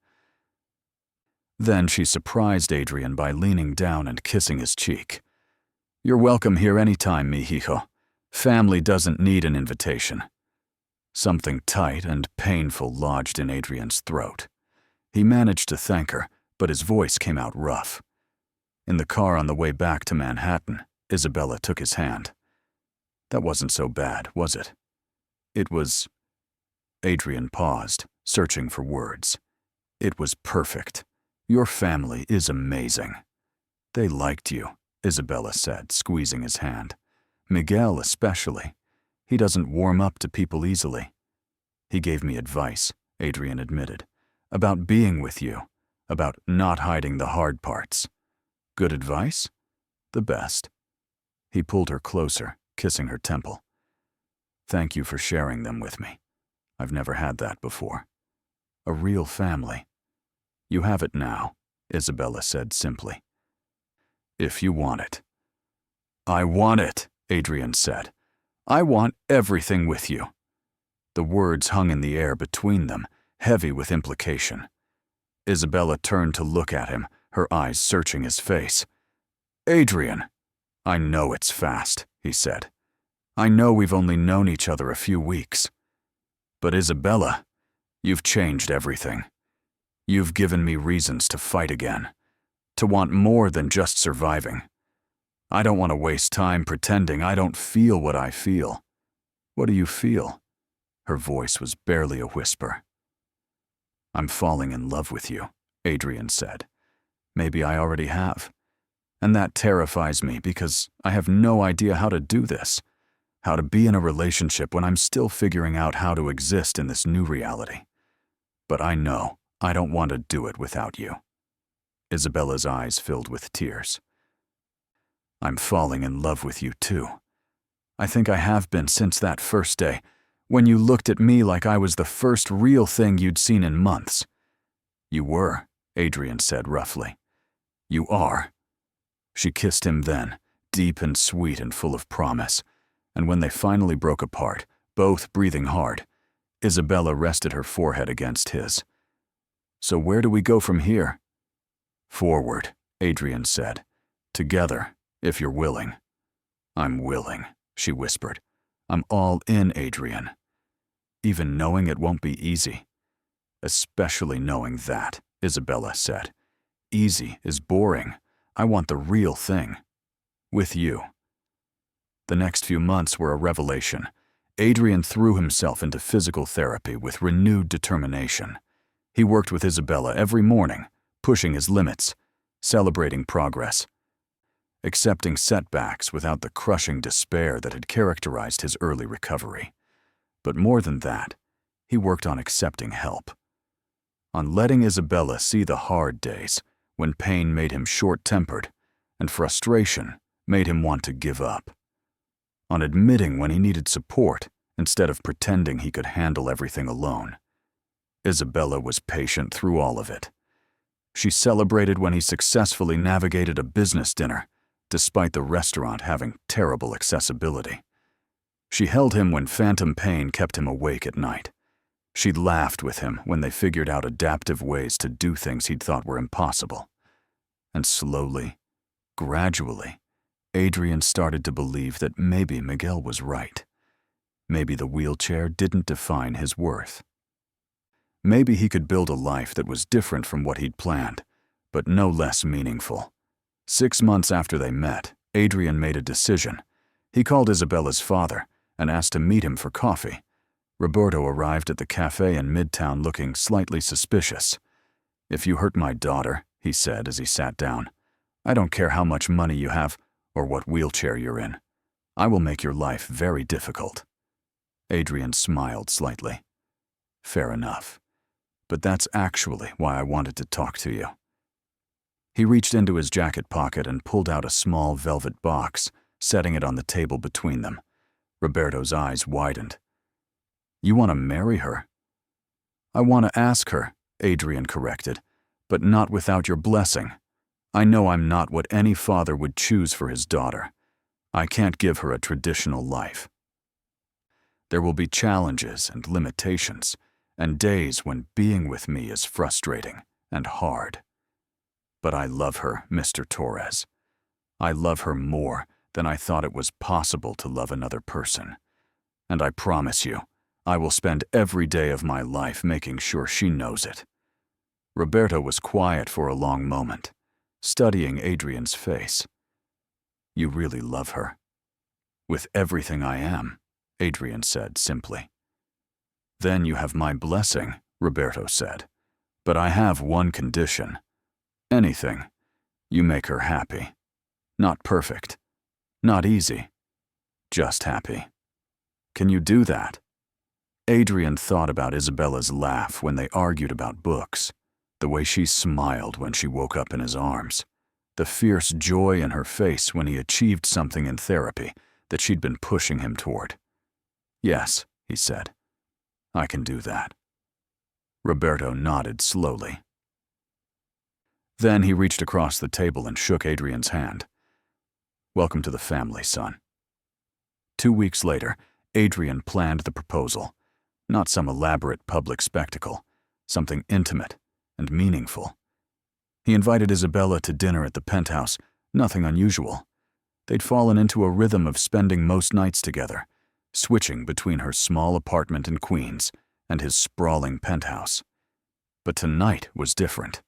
Then she surprised Adrian by leaning down and kissing his cheek. You're welcome here anytime, mijijo. Family doesn't need an invitation. Something tight and painful lodged in Adrian's throat. He managed to thank her, but his voice came out rough. In the car on the way back to Manhattan, Isabella took his hand. That wasn't so bad, was it? It was... Adrian paused, searching for words. It was perfect. Your family is amazing. They liked you, Isabella said, squeezing his hand. Miguel especially. He doesn't warm up to people easily. He gave me advice, Adrian admitted, about being with you, about not hiding the hard parts. Good advice? The best. He pulled her closer, kissing her temple. Thank you for sharing them with me. I've never had that before. A real family. You have it now, Isabella said simply. If you want it. I want it, Adrian said. I want everything with you. The words hung in the air between them, heavy with implication. Isabella turned to look at him, her eyes searching his face. Adrian, I know it's fast, he said. I know we've only known each other a few weeks. But Isabella, you've changed everything. You've given me reasons to fight again, to want more than just surviving. I don't want to waste time pretending I don't feel what I feel. What do you feel? Her voice was barely a whisper. I'm falling in love with you, Adrian said. Maybe I already have. And that terrifies me because I have no idea how to do this, how to be in a relationship when I'm still figuring out how to exist in this new reality. But I know I don't want to do it without you. Isabella's eyes filled with tears. I'm falling in love with you too. I think I have been since that first day, when you looked at me like I was the first real thing you'd seen in months. You were, Adrian said roughly. You are. She kissed him then, deep and sweet and full of promise, and when they finally broke apart, both breathing hard, Isabella rested her forehead against his. So where do we go from here? Forward, Adrian said. Together, if you're willing. I'm willing, she whispered. I'm all in, Adrian. Even knowing it won't be easy. especially knowing that," Isabella said. "Easy is boring. I want the real thing. With you." The next few months were a revelation. Adrian threw himself into physical therapy with renewed determination. He worked with Isabella every morning, pushing his limits, celebrating progress, accepting setbacks without the crushing despair that had characterized his early recovery. But more than that, he worked on accepting help, on letting Isabella see the hard days when pain made him short-tempered and frustration made him want to give up, on admitting when he needed support instead of pretending he could handle everything alone. Isabella was patient through all of it. She celebrated when he successfully navigated a business dinner, despite the restaurant having terrible accessibility. She held him when phantom pain kept him awake at night. She laughed with him when they figured out adaptive ways to do things he'd thought were impossible. And slowly, gradually, Adrian started to believe that maybe Miguel was right. Maybe the wheelchair didn't define his worth. Maybe he could build a life that was different from what he'd planned, but no less meaningful. 6 months after they met, Adrian made a decision. He called Isabella's father and asked to meet him for coffee. Roberto arrived at the cafe in Midtown looking slightly suspicious. "If you hurt my daughter," he said as he sat down, "I don't care how much money you have or what wheelchair you're in. I will make your life very difficult." Adrian smiled slightly. "Fair enough. But that's actually why I wanted to talk to you." He reached into his jacket pocket and pulled out a small velvet box, setting it on the table between them. Roberto's eyes widened. "You want to marry her?" "I want to ask her," Adrian corrected, "but not without your blessing. I know I'm not what any father would choose for his daughter. I can't give her a traditional life. There will be challenges and limitations, and days when being with me is frustrating and hard. But I love her, Mr. Torres. I love her more than I thought it was possible to love another person. And I promise you, I will spend every day of my life making sure she knows it." Roberto was quiet for a long moment, studying Adrian's face. "You really love her?" "With everything I am," Adrian said simply. "Then you have my blessing," Roberto said. "But I have one condition. Anything. You make her happy. Not perfect. Not easy. Just happy. Can you do that?" Adrian thought about Isabella's laugh when they argued about books, the way she smiled when she woke up in his arms, the fierce joy in her face when he achieved something in therapy that she'd been pushing him toward. "Yes," he said. "I can do that." Roberto nodded slowly. Then he reached across the table and shook Adrian's hand. "Welcome to the family, son." 2 weeks later, Adrian planned the proposal. Not some elaborate public spectacle, something intimate and meaningful. He invited Isabella to dinner at the penthouse, nothing unusual. They'd fallen into a rhythm of spending most nights together, switching between her small apartment in Queens and his sprawling penthouse. But tonight was different.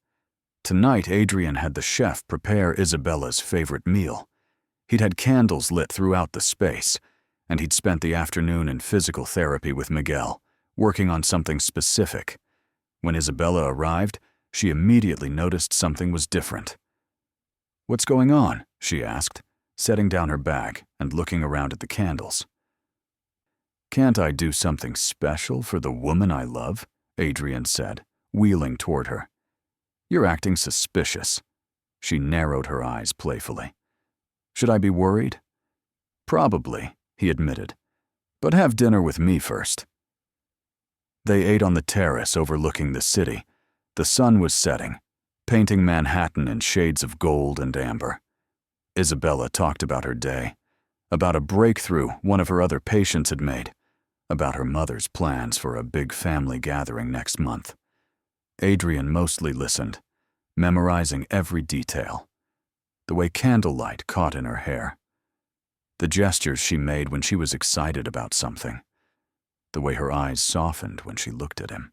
Tonight, Adrian had the chef prepare Isabella's favorite meal. He'd had candles lit throughout the space, and he'd spent the afternoon in physical therapy with Miguel, working on something specific. When Isabella arrived, she immediately noticed something was different. "What's going on?" she asked, setting down her bag and looking around at the candles. "Can't I do something special for the woman I love?" Adrian said, wheeling toward her. "You're acting suspicious." She narrowed her eyes playfully. "Should I be worried?" "Probably," he admitted. "But have dinner with me first." They ate on the terrace overlooking the city. The sun was setting, painting Manhattan in shades of gold and amber. Isabella talked about her day, about a breakthrough one of her other patients had made, about her mother's plans for a big family gathering next month. Adrian mostly listened, memorizing every detail. The way candlelight caught in her hair. The gestures she made when she was excited about something. The way her eyes softened when she looked at him.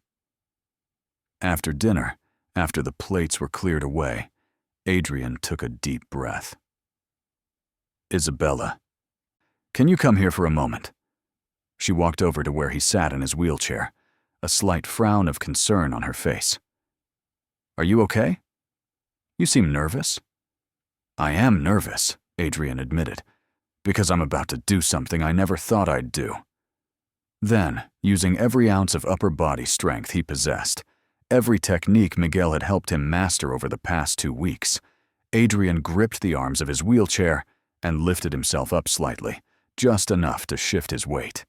After dinner, after the plates were cleared away, Adrian took a deep breath. "Isabella, can you come here for a moment?" She walked over to where he sat in his wheelchair, a slight frown of concern on her face. "Are you okay? You seem nervous." "I am nervous," Adrian admitted, "because I'm about to do something I never thought I'd do." Then, using every ounce of upper body strength he possessed, every technique Miguel had helped him master over the past 2 weeks, Adrian gripped the arms of his wheelchair and lifted himself up slightly, just enough to shift his weight.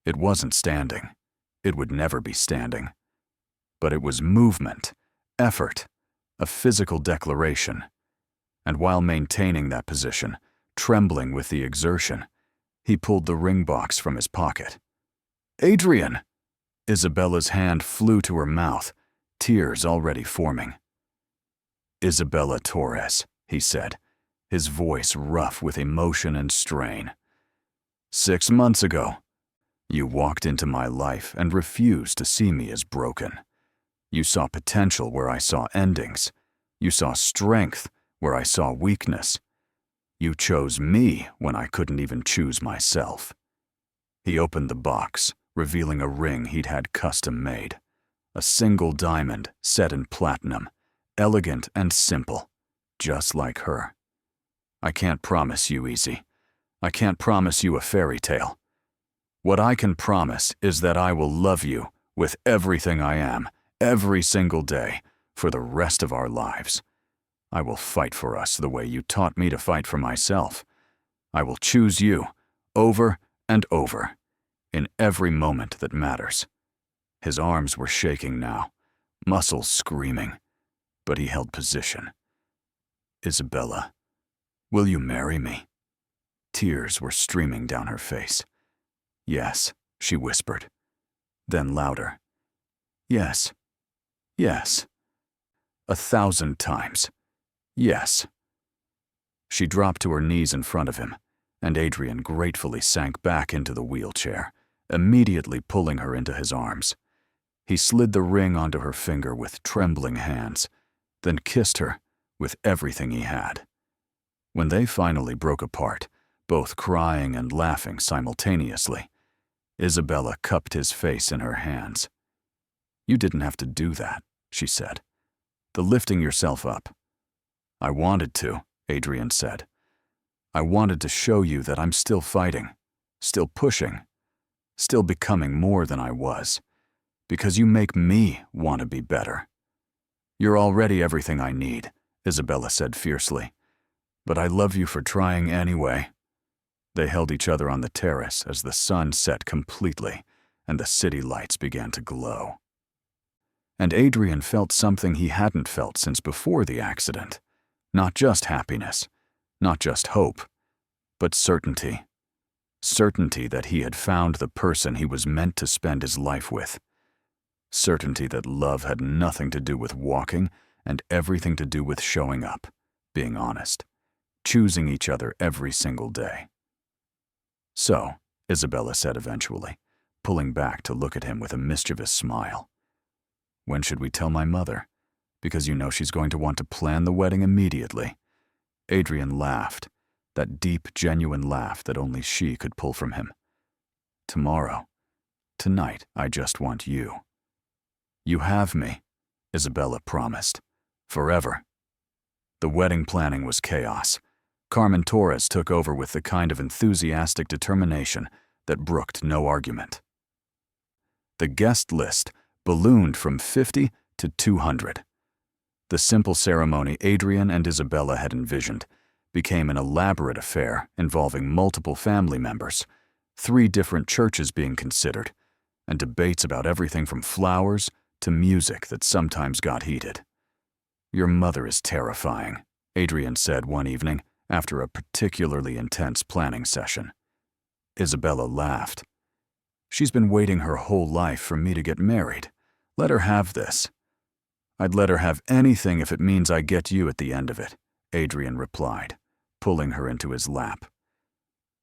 It wasn't standing. It would never be standing. But it was movement, effort, a physical declaration. And while maintaining that position, trembling with the exertion, he pulled the ring box from his pocket. "Adrian!" Isabella's hand flew to her mouth, tears already forming. "Isabella Torres," he said, his voice rough with emotion and strain. "6 months ago, you walked into my life and refused to see me as broken. You saw potential where I saw endings. You saw strength where I saw weakness. You chose me when I couldn't even choose myself." He opened the box, revealing a ring he'd had custom made. A single diamond set in platinum, elegant and simple, just like her. "I can't promise you easy. I can't promise you a fairy tale. What I can promise is that I will love you with everything I am, every single day, for the rest of our lives. I will fight for us the way you taught me to fight for myself. I will choose you, over and over, in every moment that matters." His arms were shaking now, muscles screaming, but he held position. "Isabella, will you marry me?" Tears were streaming down her face. "Yes," she whispered. Then louder. "Yes, yes. 1,000 times. Yes." She dropped to her knees in front of him, and Adrian gratefully sank back into the wheelchair, immediately pulling her into his arms. He slid the ring onto her finger with trembling hands, then kissed her with everything he had. When they finally broke apart, both crying and laughing simultaneously, Isabella cupped his face in her hands. "You didn't have to do that," she said. "The lifting yourself up." "I wanted to," Adrian said. "I wanted to show you that I'm still fighting, still pushing, still becoming more than I was, because you make me want to be better." "You're already everything I need," Isabella said fiercely. "But I love you for trying anyway." They held each other on the terrace as the sun set completely and the city lights began to glow. And Adrian felt something he hadn't felt since before the accident. Not just happiness, not just hope, but certainty. Certainty that he had found the person he was meant to spend his life with. Certainty that love had nothing to do with walking and everything to do with showing up, being honest, choosing each other every single day. "So," Isabella said eventually, pulling back to look at him with a mischievous smile, "when should we tell my mother? Because you know she's going to want to plan the wedding immediately." Adrian laughed, that deep, genuine laugh that only she could pull from him. "Tomorrow. Tonight, I just want you." "You have me," Isabella promised. "Forever." The wedding planning was chaos. Carmen Torres took over with the kind of enthusiastic determination that brooked no argument. The guest list ballooned from 50 to 200. The simple ceremony Adrian and Isabella had envisioned became an elaborate affair involving multiple family members, 3 different churches being considered, and debates about everything from flowers to music that sometimes got heated. "Your mother is terrifying," Adrian said one evening after a particularly intense planning session. Isabella laughed. "She's been waiting her whole life for me to get married. Let her have this." "I'd let her have anything if it means I get you at the end of it," Adrian replied, pulling her into his lap.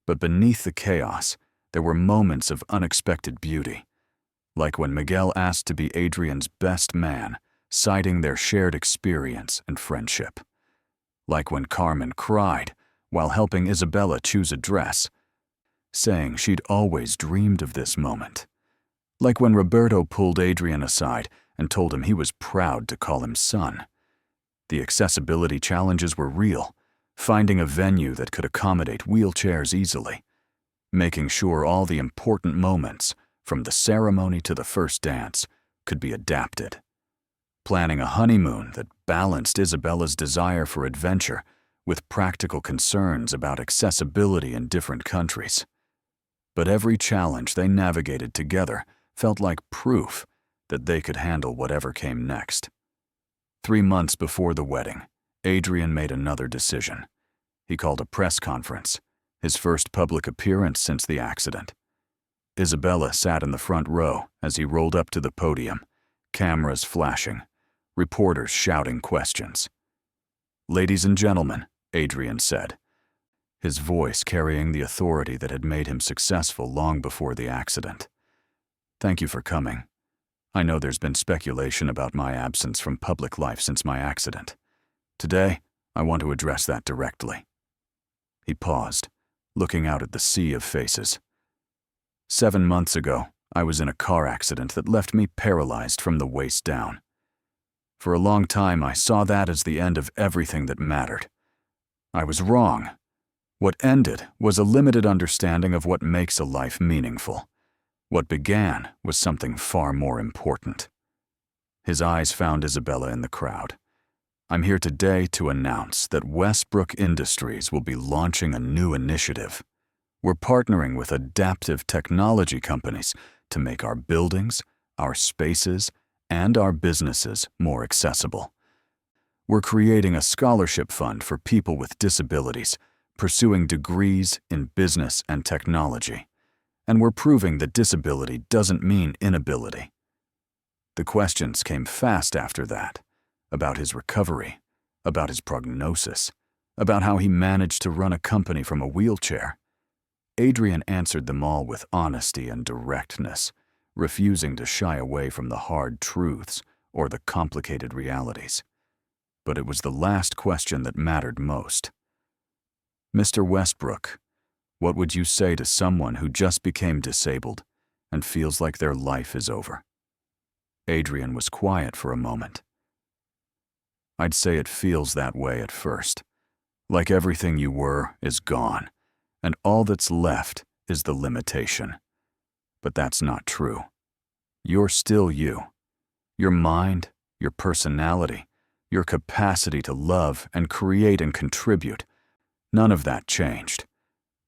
But beneath the chaos, there were moments of unexpected beauty. like when Miguel asked to be Adrian's best man, citing their shared experience and friendship. Like when Carmen cried while helping Isabella choose a dress, saying she'd always dreamed of this moment. Like when Roberto pulled Adrian aside and told him he was proud to call him son. The accessibility challenges were real, finding a venue that could accommodate wheelchairs easily, making sure all the important moments, from the ceremony to the first dance, could be adapted. Planning a honeymoon that balanced Isabella's desire for adventure with practical concerns about accessibility in different countries. But every challenge they navigated together felt like proof that they could handle whatever came next. 3 months before the wedding, Adrian made another decision. He called a press conference, his first public appearance since the accident. Isabella sat in the front row as he rolled up to the podium, cameras flashing, reporters shouting questions. "Ladies and gentlemen," Adrian said, his voice carrying the authority that had made him successful long before the accident. "Thank you for coming. I know there's been speculation about my absence from public life since my accident. Today, I want to address that directly." He paused, looking out at the sea of faces. 7 months ago, I was in a car accident that left me paralyzed from the waist down. For a long time, I saw that as the end of everything that mattered. I was wrong. What ended was a limited understanding of what makes a life meaningful. What began was something far more important. His eyes found Isabella in the crowd. "I'm here today to announce that Westbrook Industries will be launching a new initiative. We're partnering with adaptive technology companies to make our buildings, our spaces, and our businesses more accessible. We're creating a scholarship fund for people with disabilities pursuing degrees in business and technology. And we're proving that disability doesn't mean inability." The questions came fast after that, about his recovery, about his prognosis, about how he managed to run a company from a wheelchair. Adrian answered them all with honesty and directness, refusing to shy away from the hard truths or the complicated realities. But it was the last question that mattered most. "Mr. Westbrook, what would you say to someone who just became disabled and feels like their life is over?" Adrian was quiet for a moment. "I'd say it feels that way at first, like everything you were is gone, and all that's left is the limitation. But that's not true. You're still you. Your mind, your personality, your capacity to love and create and contribute, none of that changed.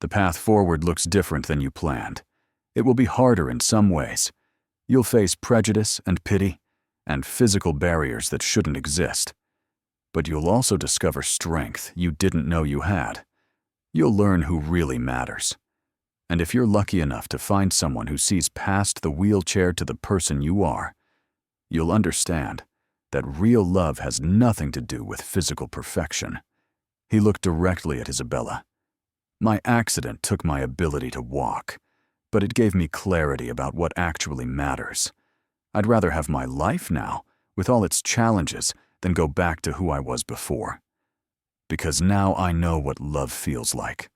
The path forward looks different than you planned. It will be harder in some ways. You'll face prejudice and pity, and physical barriers that shouldn't exist. But you'll also discover strength you didn't know you had. You'll learn who really matters. And if you're lucky enough to find someone who sees past the wheelchair to the person you are, you'll understand that real love has nothing to do with physical perfection." He looked directly at Isabella. "My accident took my ability to walk, but it gave me clarity about what actually matters. I'd rather have my life now, with all its challenges, than go back to who I was before. Because now I know what love feels like.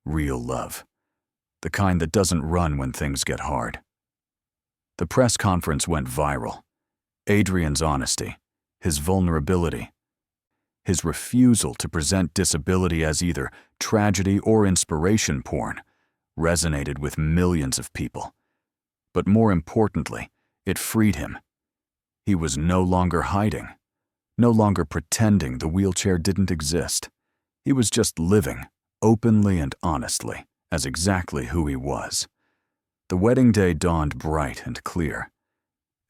Real love. The kind that doesn't run when things get hard." The press conference went viral. Adrian's honesty, his vulnerability, his refusal to present disability as either tragedy or inspiration porn, resonated with millions of people. But more importantly, it freed him. He was no longer hiding, no longer pretending the wheelchair didn't exist. He was just living, openly and honestly, as exactly who he was. The wedding day dawned bright and clear.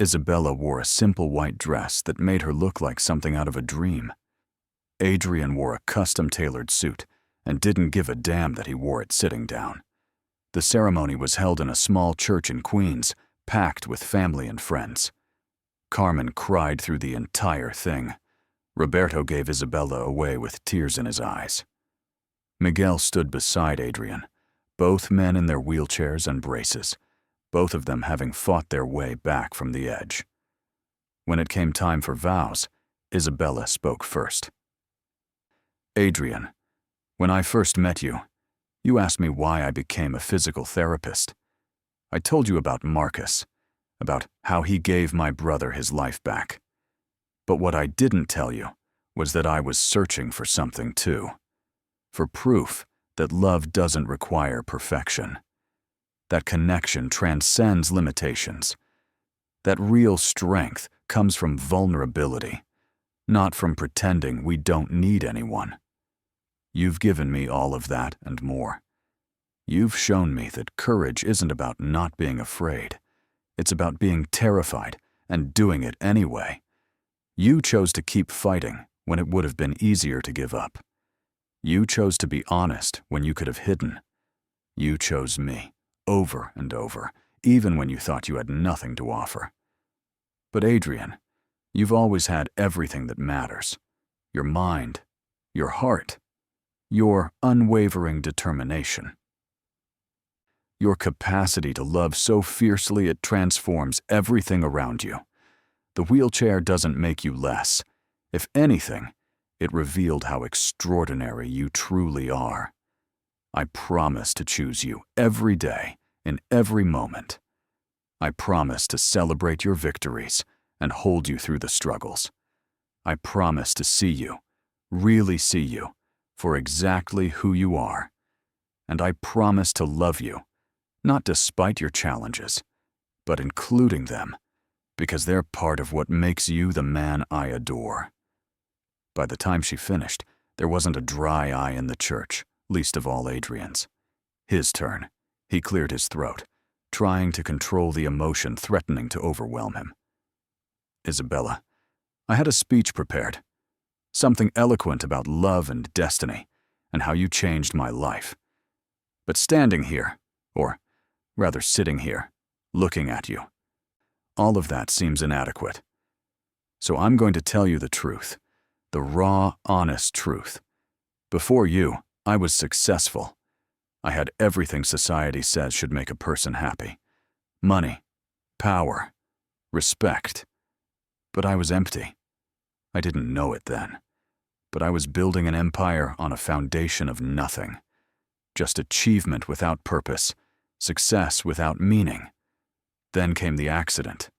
Isabella wore a simple white dress that made her look like something out of a dream. Adrian wore a custom-tailored suit and didn't give a damn that he wore it sitting down. The ceremony was held in a small church in Queens, packed with family and friends. Carmen cried through the entire thing. Roberto gave Isabella away with tears in his eyes. Miguel stood beside Adrian, both men in their wheelchairs and braces, both of them having fought their way back from the edge. When it came time for vows, Isabella spoke first. "Adrian, when I first met you, you asked me why I became a physical therapist. I told you about Marcus, about how he gave my brother his life back. But what I didn't tell you was that I was searching for something too, for proof that love doesn't require perfection, that connection transcends limitations, that real strength comes from vulnerability, not from pretending we don't need anyone. You've given me all of that and more. You've shown me that courage isn't about not being afraid. It's about being terrified and doing it anyway. You chose to keep fighting when it would have been easier to give up. You chose to be honest when you could have hidden. You chose me, over and over, even when you thought you had nothing to offer. But Adrian, you've always had everything that matters. Your mind, your heart, your unwavering determination. Your capacity to love so fiercely it transforms everything around you. The wheelchair doesn't make you less. If anything, it revealed how extraordinary you truly are. I promise to choose you every day, in every moment. I promise to celebrate your victories and hold you through the struggles. I promise to see you, really see you, for exactly who you are. And I promise to love you, not despite your challenges, but including them, because they're part of what makes you the man I adore." By the time she finished, there wasn't a dry eye in the church, least of all Adrian's. His turn. He cleared his throat, trying to control the emotion threatening to overwhelm him. "Isabella, I had a speech prepared. Something eloquent about love and destiny, and how you changed my life. But standing here, or rather sitting here, looking at you, all of that seems inadequate. So I'm going to tell you the truth, the raw, honest truth. Before you, I was successful. I had everything society says should make a person happy. Money, power, respect. But I was empty. I didn't know it then. But I was building an empire on a foundation of nothing. Just achievement without purpose, success without meaning. Then came the accident.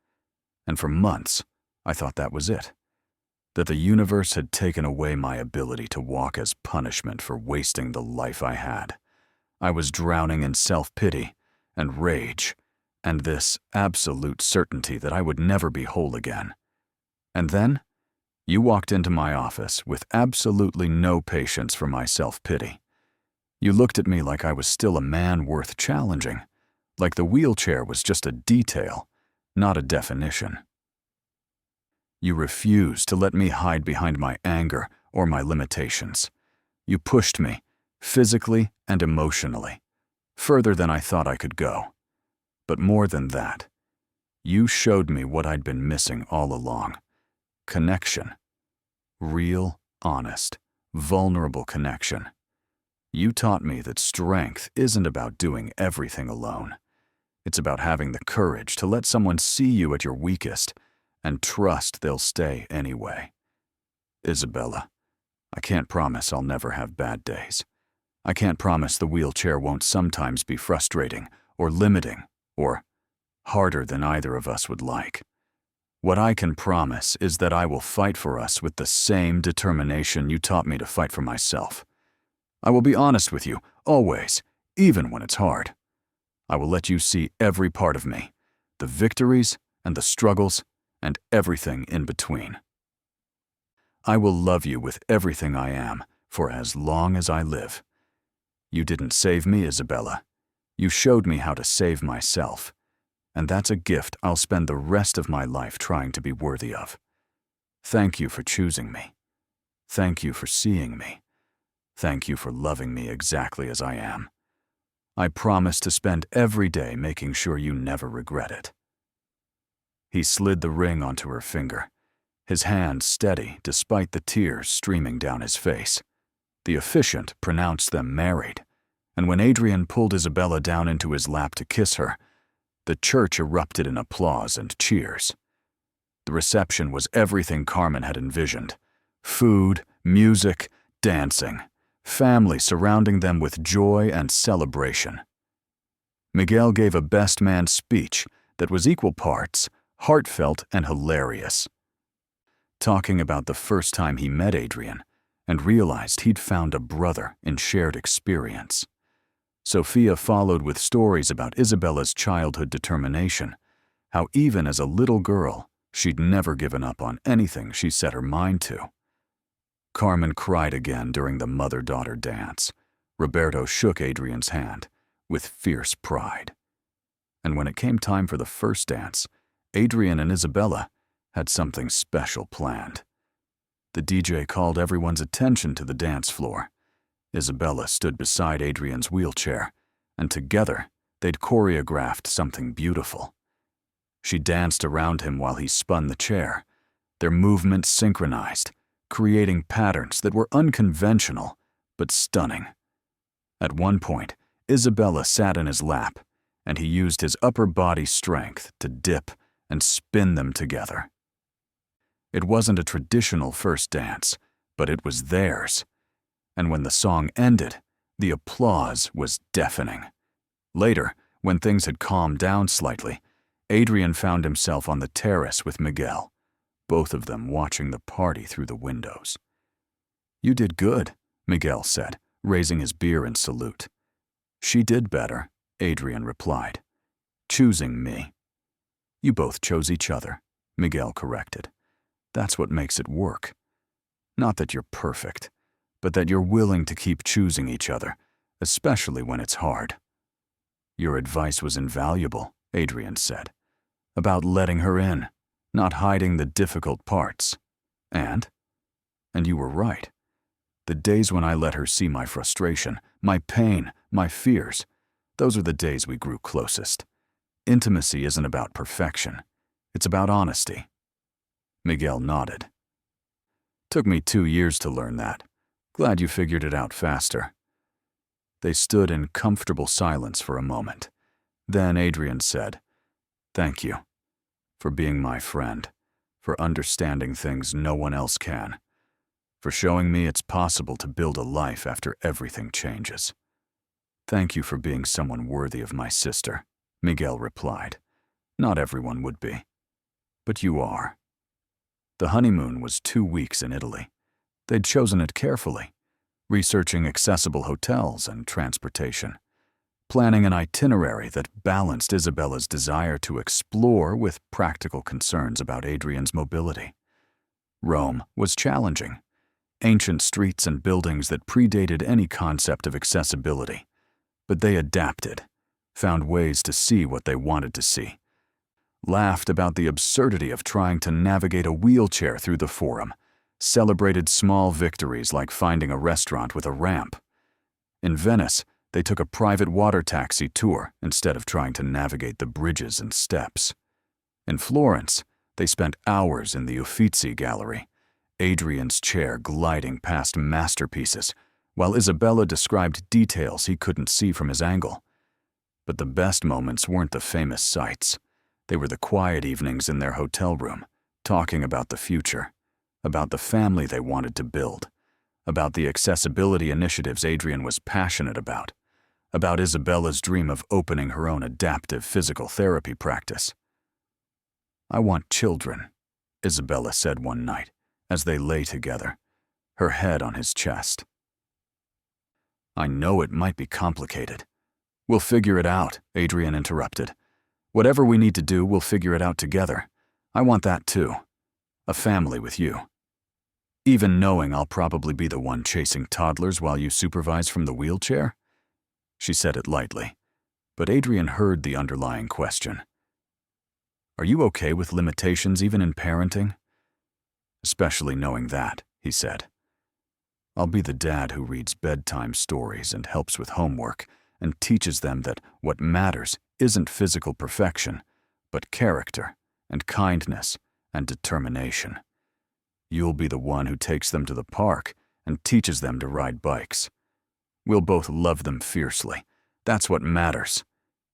And for months, I thought that was it. That the universe had taken away my ability to walk as punishment for wasting the life I had. I was drowning in self-pity and rage, and this absolute certainty that I would never be whole again. And then, you walked into my office with absolutely no patience for my self-pity. You looked at me like I was still a man worth challenging, like the wheelchair was just a detail, not a definition. You refused to let me hide behind my anger or my limitations. You pushed me, physically and emotionally, further than I thought I could go. But more than that, you showed me what I'd been missing all along. Connection. Real, honest, vulnerable connection. You taught me that strength isn't about doing everything alone. It's about having the courage to let someone see you at your weakest and trust they'll stay anyway. Isabella, I can't promise I'll never have bad days. I can't promise the wheelchair won't sometimes be frustrating or limiting or harder than either of us would like. What I can promise is that I will fight for us with the same determination you taught me to fight for myself. I will be honest with you, always, even when it's hard. I will let you see every part of me, the victories and the struggles and everything in between. I will love you with everything I am for as long as I live. You didn't save me, Isabella. You showed me how to save myself. And that's a gift I'll spend the rest of my life trying to be worthy of. Thank you for choosing me. Thank you for seeing me. Thank you for loving me exactly as I am. I promise to spend every day making sure you never regret it. He slid the ring onto her finger, his hand steady despite the tears streaming down his face. The officiant pronounced them married, and when Adrian pulled Isabella down into his lap to kiss her, The church erupted in applause and cheers. The reception was everything Carmen had envisioned. Food, music, dancing, family surrounding them with joy and celebration. Miguel gave a best man speech that was equal parts heartfelt and hilarious, talking about the first time he met Adrian and realized he'd found a brother in shared experience. Sophia followed with stories about Isabella's childhood determination, how even as a little girl, she'd never given up on anything she set her mind to. Carmen cried again during the mother-daughter dance. Roberto shook Adrian's hand with fierce pride. And when it came time for the first dance, Adrian and Isabella had something special planned. The DJ called everyone's attention to the dance floor. Isabella stood beside Adrian's wheelchair, and together they'd choreographed something beautiful. She danced around him while he spun the chair, their movements synchronized, creating patterns that were unconventional but stunning. At one point, Isabella sat in his lap, and he used his upper body strength to dip and spin them together. It wasn't a traditional first dance, but it was theirs. And when the song ended, the applause was deafening. Later, when things had calmed down slightly, Adrian found himself on the terrace with Miguel, both of them watching the party through the windows. "You did good," Miguel said, raising his beer in salute. "She did better," Adrian replied. "Choosing me." "You both chose each other," Miguel corrected. "That's what makes it work. Not that you're perfect, but that you're willing to keep choosing each other, especially when it's hard." "Your advice was invaluable," Adrian said, "about letting her in, not hiding the difficult parts. And you were right. The days when I let her see my frustration, my pain, my fears, those are the days we grew closest. Intimacy isn't about perfection. It's about honesty." Miguel nodded. "Took me 2 years to learn that. Glad you figured it out faster." They stood in comfortable silence for a moment. Then Adrian said, "Thank you for being my friend, for understanding things no one else can, for showing me it's possible to build a life after everything changes." "Thank you for being someone worthy of my sister," Miguel replied. "Not everyone would be, but you are." The honeymoon was 2 weeks in Italy. They'd chosen it carefully, researching accessible hotels and transportation, planning an itinerary that balanced Isabella's desire to explore with practical concerns about Adrian's mobility. Rome was challenging. Ancient streets and buildings that predated any concept of accessibility, but they adapted, found ways to see what they wanted to see, laughed about the absurdity of trying to navigate a wheelchair through the Forum, celebrated small victories like finding a restaurant with a ramp. In Venice, they took a private water taxi tour instead of trying to navigate the bridges and steps. In Florence, they spent hours in the Uffizi Gallery, Adrian's chair gliding past masterpieces, while Isabella described details he couldn't see from his angle. But the best moments weren't the famous sights. They were the quiet evenings in their hotel room, talking about the future, about the family they wanted to build, about the accessibility initiatives Adrian was passionate about Isabella's dream of opening her own adaptive physical therapy practice. "I want children," Isabella said one night as they lay together, her head on his chest. "I know it might be complicated." "We'll figure it out," Adrian interrupted. "Whatever we need to do, we'll figure it out together. I want that too. A family with you. Even knowing I'll probably be the one chasing toddlers while you supervise from the wheelchair?" She said it lightly, but Adrian heard the underlying question. "Are you okay with limitations even in parenting?" "Especially knowing that," he said. "I'll be the dad who reads bedtime stories and helps with homework and teaches them that what matters isn't physical perfection, but character and kindness and determination. You'll be the one who takes them to the park and teaches them to ride bikes. We'll both love them fiercely. That's what matters.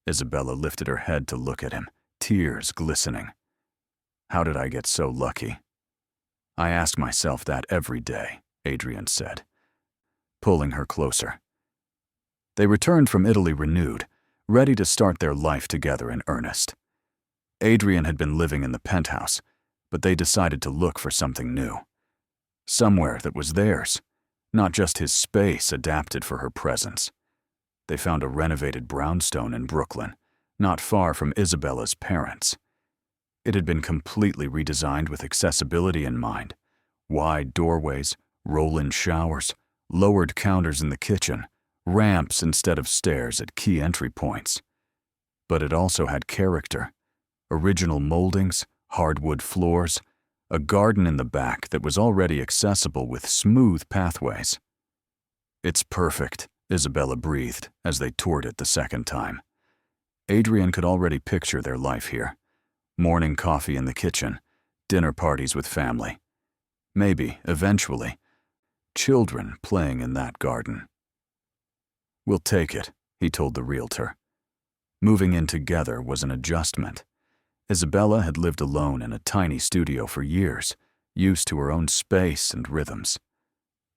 Isabella lifted her head to look at him, tears glistening. How did I get so lucky? I ask myself that every day, Adrian said, pulling her closer. They returned from Italy renewed, ready to start their life together in earnest. Adrian had been living in the penthouse, but they decided to look for something new. Somewhere that was theirs, not just his space adapted for her presence. They found a renovated brownstone in Brooklyn, not far from Isabella's parents. It had been completely redesigned with accessibility in mind. Wide doorways, roll-in showers, lowered counters in the kitchen, ramps instead of stairs at key entry points. But it also had character. Original moldings, hardwood floors, a garden in the back that was already accessible with smooth pathways. It's perfect, Isabella breathed as they toured it the second time. Adrian could already picture their life here. Morning coffee in the kitchen, dinner parties with family. Maybe, eventually, children playing in that garden. We'll take it, he told the realtor. Moving in together was an adjustment. Isabella had lived alone in a tiny studio for years, used to her own space and rhythms.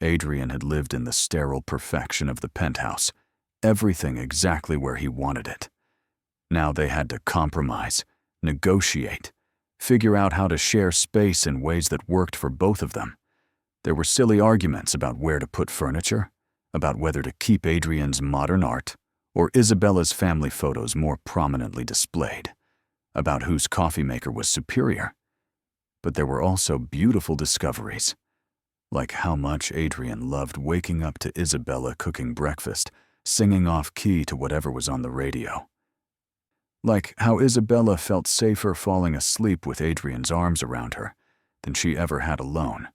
Adrian had lived in the sterile perfection of the penthouse, everything exactly where he wanted it. Now they had to compromise, negotiate, figure out how to share space in ways that worked for both of them. There were silly arguments about where to put furniture, about whether to keep Adrian's modern art or Isabella's family photos more prominently displayed, about whose coffee maker was superior. But there were also beautiful discoveries, like how much Adrian loved waking up to Isabella cooking breakfast, singing off-key to whatever was on the radio. Like how Isabella felt safer falling asleep with Adrian's arms around her than she ever had alone.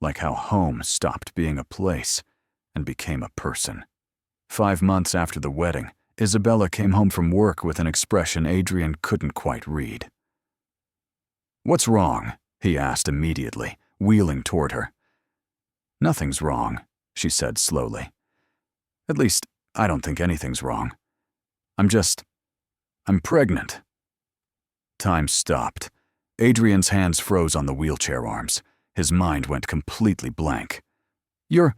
Like how home stopped being a place and became a person. 5 months after the wedding, Isabella came home from work with an expression Adrian couldn't quite read. "What's wrong?" he asked immediately, wheeling toward her. "Nothing's wrong," she said slowly. "At least, I don't think anything's wrong. I'm pregnant." Time stopped. Adrian's hands froze on the wheelchair arms. His mind went completely blank. "You're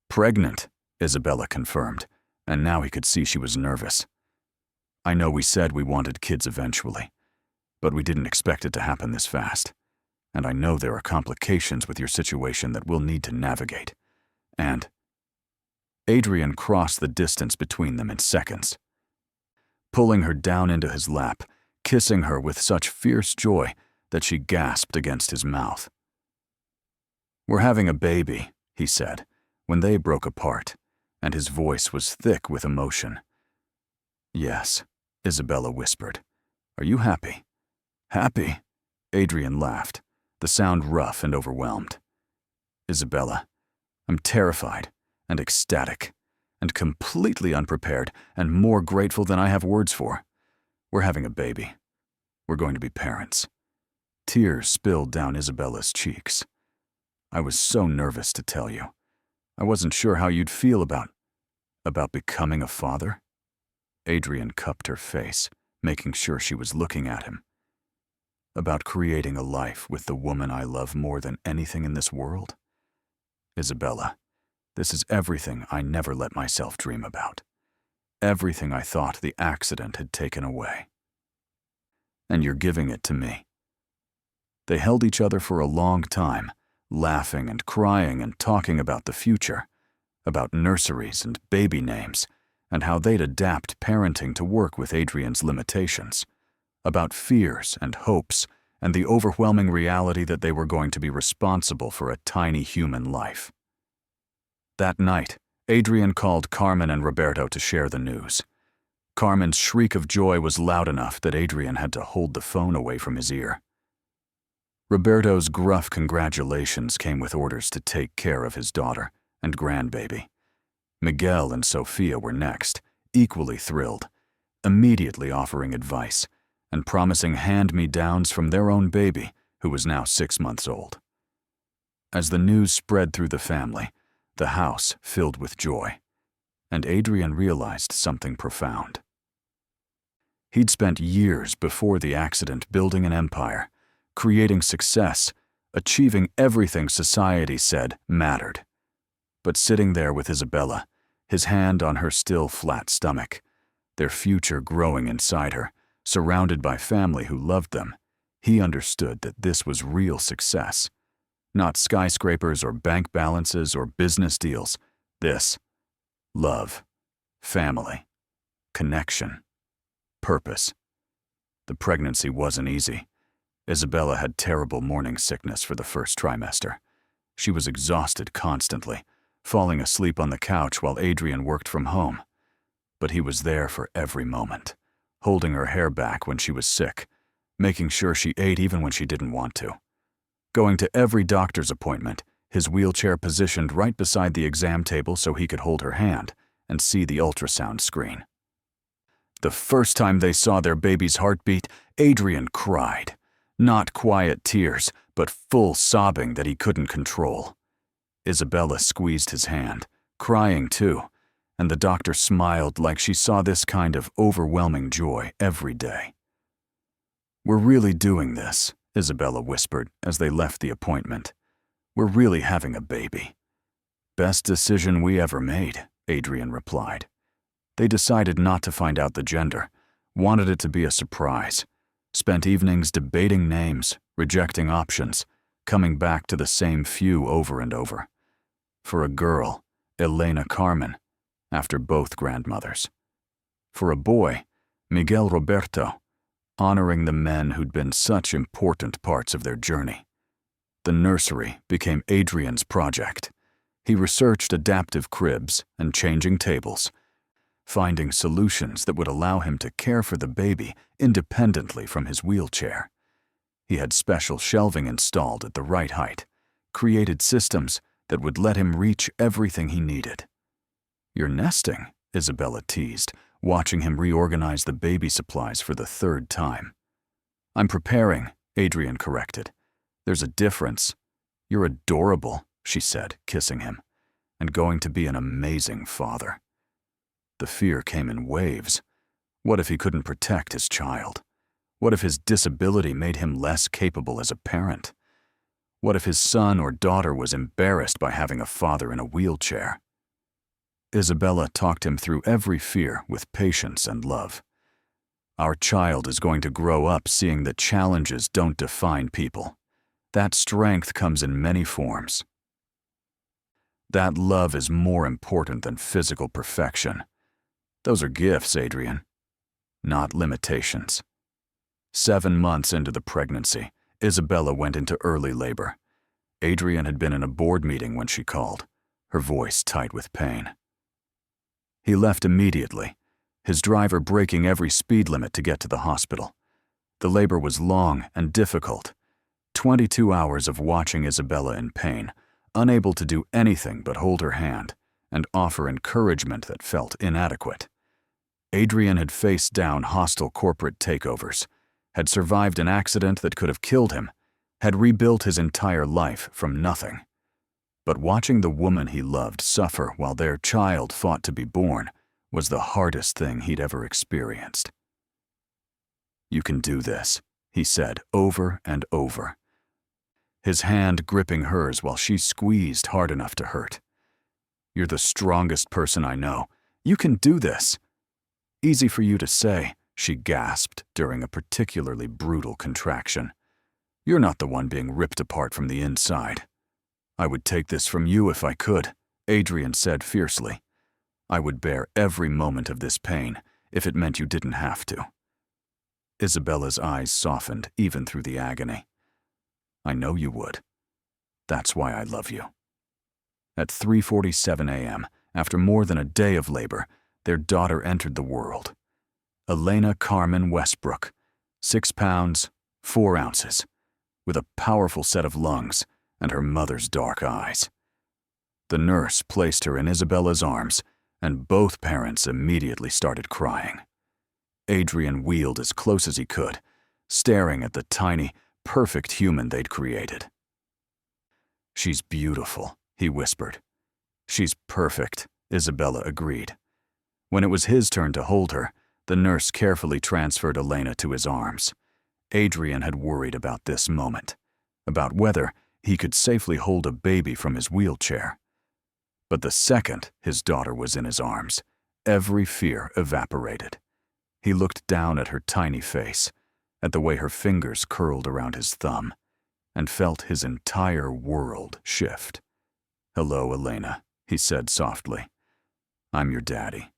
pregnant," Isabella confirmed, and now he could see she was nervous. "I know we said we wanted kids eventually, but we didn't expect it to happen this fast. And I know there are complications with your situation that we'll need to navigate. And..." Adrian crossed the distance between them in seconds, pulling her down into his lap, kissing her with such fierce joy that she gasped against his mouth. "We're having a baby," he said, when they broke apart, and his voice was thick with emotion. "Yes," Isabella whispered. "Are you happy?" "Happy?" Adrian laughed, the sound rough and overwhelmed. "Isabella, I'm terrified and ecstatic and completely unprepared and more grateful than I have words for. We're having a baby. We're going to be parents." Tears spilled down Isabella's cheeks. "I was so nervous to tell you. I wasn't sure how you'd feel about becoming a father." Adrian cupped her face, making sure she was looking at him. "About creating a life with the woman I love more than anything in this world? Isabella, this is everything I never let myself dream about. Everything I thought the accident had taken away. And you're giving it to me." They held each other for a long time, laughing and crying and talking about the future, about nurseries and baby names, and how they'd adapt parenting to work with Adrian's limitations, about fears and hopes and the overwhelming reality that they were going to be responsible for a tiny human life. That night, Adrian called Carmen and Roberto to share the news. Carmen's shriek of joy was loud enough that Adrian had to hold the phone away from his ear. Roberto's gruff congratulations came with orders to take care of his daughter and grandbaby. Miguel and Sofia were next, equally thrilled, immediately offering advice and promising hand-me-downs from their own baby, who was now 6 months old. As the news spread through the family, the house filled with joy, and Adrian realized something profound. He'd spent years before the accident building an empire, creating success, achieving everything society said mattered. But sitting there with Isabella, his hand on her still flat stomach, their future growing inside her, surrounded by family who loved them, he understood that this was real success. Not skyscrapers or bank balances or business deals. This. Love. Family. Connection. Purpose. The pregnancy wasn't easy. Isabella had terrible morning sickness for the first trimester. She was exhausted constantly, falling asleep on the couch while Adrian worked from home. But he was there for every moment, holding her hair back when she was sick, making sure she ate even when she didn't want to. Going to every doctor's appointment, his wheelchair positioned right beside the exam table so he could hold her hand and see the ultrasound screen. The first time they saw their baby's heartbeat, Adrian cried. Not quiet tears, but full sobbing that he couldn't control. Isabella squeezed his hand, crying too, and the doctor smiled like she saw this kind of overwhelming joy every day. "We're really doing this," Isabella whispered as they left the appointment. "We're really having a baby." "Best decision we ever made," Adrian replied. They decided not to find out the gender, wanted it to be a surprise, spent evenings debating names, rejecting options, coming back to the same few over and over. For a girl, Elena Carmen, after both grandmothers. For a boy, Miguel Roberto, honoring the men who'd been such important parts of their journey. The nursery became Adrian's project. He researched adaptive cribs and changing tables, finding solutions that would allow him to care for the baby independently from his wheelchair. He had special shelving installed at the right height, created systems that would let him reach everything he needed. "You're nesting," Isabella teased, watching him reorganize the baby supplies for the third time. "I'm preparing," Adrian corrected. "There's a difference. You're adorable," she said, kissing him, "and going to be an amazing father." The fear came in waves. What if he couldn't protect his child? What if his disability made him less capable as a parent? What if his son or daughter was embarrassed by having a father in a wheelchair? Isabella talked him through every fear with patience and love. "Our child is going to grow up seeing that challenges don't define people. That strength comes in many forms. That love is more important than physical perfection. Those are gifts, Adrian, not limitations." 7 months into the pregnancy, Isabella went into early labor. Adrian had been in a board meeting when she called, her voice tight with pain. He left immediately, his driver breaking every speed limit to get to the hospital. The labor was long and difficult. 22 hours of watching Isabella in pain, unable to do anything but hold her hand and offer encouragement that felt inadequate. Adrian had faced down hostile corporate takeovers, had survived an accident that could have killed him, had rebuilt his entire life from nothing. But watching the woman he loved suffer while their child fought to be born was the hardest thing he'd ever experienced. "You can do this," he said over and over, his hand gripping hers while she squeezed hard enough to hurt. "You're the strongest person I know. You can do this." "Easy for you to say," she gasped during a particularly brutal contraction. "You're not the one being ripped apart from the inside." "I would take this from you if I could," Adrian said fiercely. "I would bear every moment of this pain if it meant you didn't have to." Isabella's eyes softened even through the agony. "I know you would. That's why I love you." At 3:47 a.m., after more than a day of labor, their daughter entered the world. Elena Carmen Westbrook, 6 pounds, 4 ounces, with a powerful set of lungs and her mother's dark eyes. The nurse placed her in Isabella's arms, and both parents immediately started crying. Adrian wheeled as close as he could, staring at the tiny, perfect human they'd created. "She's beautiful," he whispered. "She's perfect," Isabella agreed. When it was his turn to hold her, The nurse carefully transferred Elena to his arms. Adrian had worried about this moment, about whether he could safely hold a baby from his wheelchair. But the second his daughter was in his arms, every fear evaporated. He looked down at her tiny face, at the way her fingers curled around his thumb, and felt his entire world shift. "Hello, Elena," he said softly. "I'm your daddy,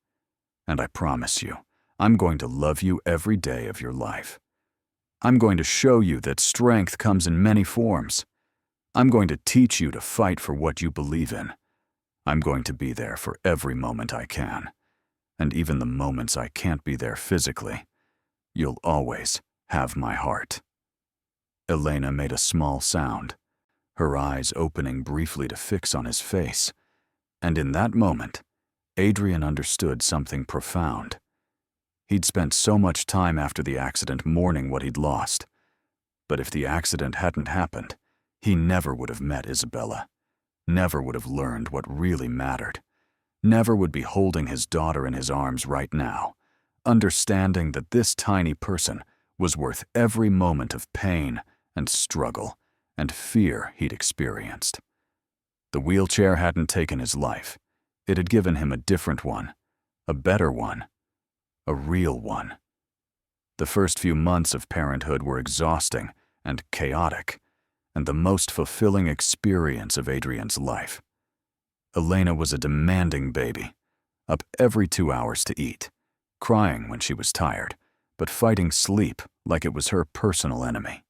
and I promise you, I'm going to love you every day of your life. I'm going to show you that strength comes in many forms. I'm going to teach you to fight for what you believe in. I'm going to be there for every moment I can, and even the moments I can't be there physically. You'll always have my heart." Elena made a small sound, her eyes opening briefly to fix on his face, and in that moment, Adrian understood something profound. He'd spent so much time after the accident mourning what he'd lost, but if the accident hadn't happened, he never would have met Isabella, never would have learned what really mattered, never would be holding his daughter in his arms right now, understanding that this tiny person was worth every moment of pain and struggle and fear he'd experienced. The wheelchair hadn't taken his life. It had given him a different one, a better one, a real one. The first few months of parenthood were exhausting and chaotic, and the most fulfilling experience of Adrian's life. Elena was a demanding baby, up every 2 hours to eat, crying when she was tired, but fighting sleep like it was her personal enemy.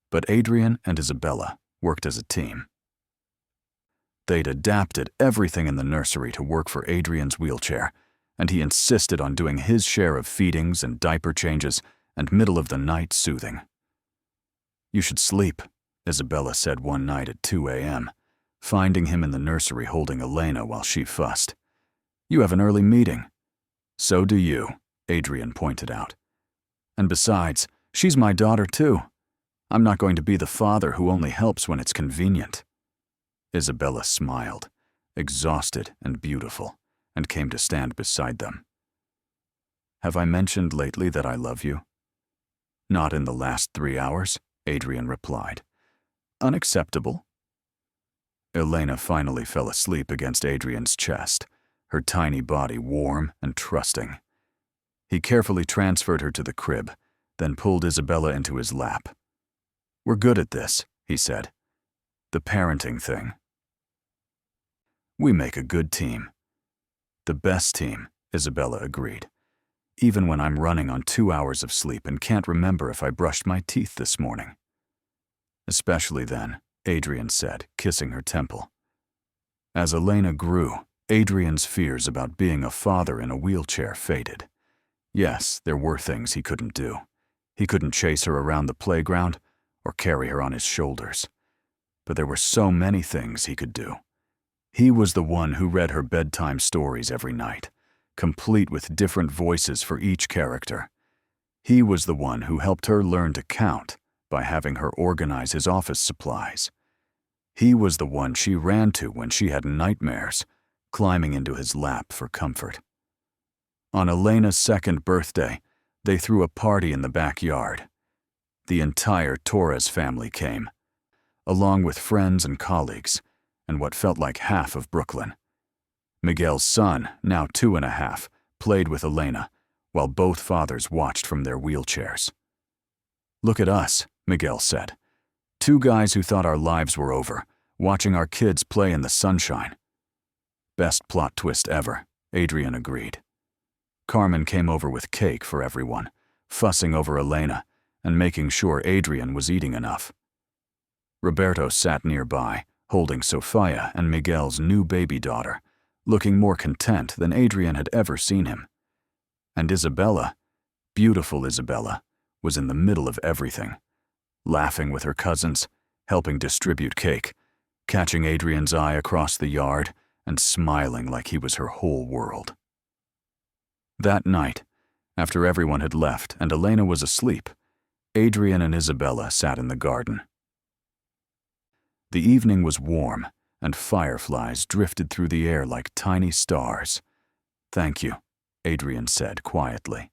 But Adrian and Isabella worked as a team. They'd adapted everything in the nursery to work for Adrian's wheelchair, and he insisted on doing his share of feedings and diaper changes and middle-of-the-night soothing. "You should sleep," Isabella said one night at 2 a.m., finding him in the nursery holding Elena while she fussed. "You have an early meeting." "So do you," Adrian pointed out. "And besides, she's my daughter too. I'm not going to be the father who only helps when it's convenient." Isabella smiled, exhausted and beautiful, and came to stand beside them. "Have I mentioned lately that I love you?" "Not in the last 3 hours," Adrian replied. "Unacceptable." Elena finally fell asleep against Adrian's chest, her tiny body warm and trusting. He carefully transferred her to the crib, then pulled Isabella into his lap. "We're good at this," he said. "The parenting thing. We make a good team." "The best team," Isabella agreed. "Even when I'm running on 2 hours of sleep and can't remember if I brushed my teeth this morning." "Especially then," Adrian said, kissing her temple. As Elena grew, Adrian's fears about being a father in a wheelchair faded. Yes, there were things he couldn't do. He couldn't chase her around the playground or carry her on his shoulders. But there were so many things he could do. He was the one who read her bedtime stories every night, complete with different voices for each character. He was the one who helped her learn to count by having her organize his office supplies. He was the one she ran to when she had nightmares, climbing into his lap for comfort. On Elena's 2nd birthday, they threw a party in the backyard. The entire Torres family came, along with friends and colleagues, and what felt like half of Brooklyn. Miguel's son, now 2.5, played with Elena, while both fathers watched from their wheelchairs. "Look at us," Miguel said. "2 guys who thought our lives were over, watching our kids play in the sunshine." "Best plot twist ever," Adrian agreed. Carmen came over with cake for everyone, fussing over Elena and making sure Adrian was eating enough. Roberto sat nearby, holding Sofia and Miguel's new baby daughter, looking more content than Adrian had ever seen him. And Isabella, beautiful Isabella, was in the middle of everything, laughing with her cousins, helping distribute cake, catching Adrian's eye across the yard, and smiling like he was her whole world. That night, after everyone had left and Elena was asleep, Adrian and Isabella sat in the garden. The evening was warm, and fireflies drifted through the air like tiny stars. "Thank you," Adrian said quietly.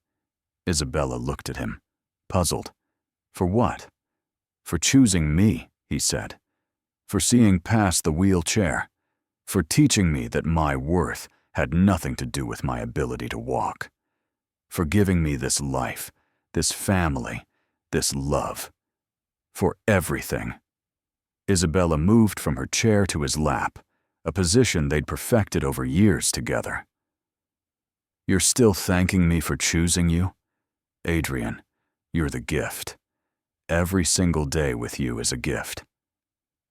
Isabella looked at him, puzzled. For what? For choosing me, he said. For seeing past the wheelchair. For teaching me that my worth had nothing to do with my ability to walk. For giving me this life, this family, this love. For everything. Isabella moved from her chair to his lap, a position they'd perfected over years together. You're still thanking me for choosing you? Adrian, you're the gift. Every single day with you is a gift.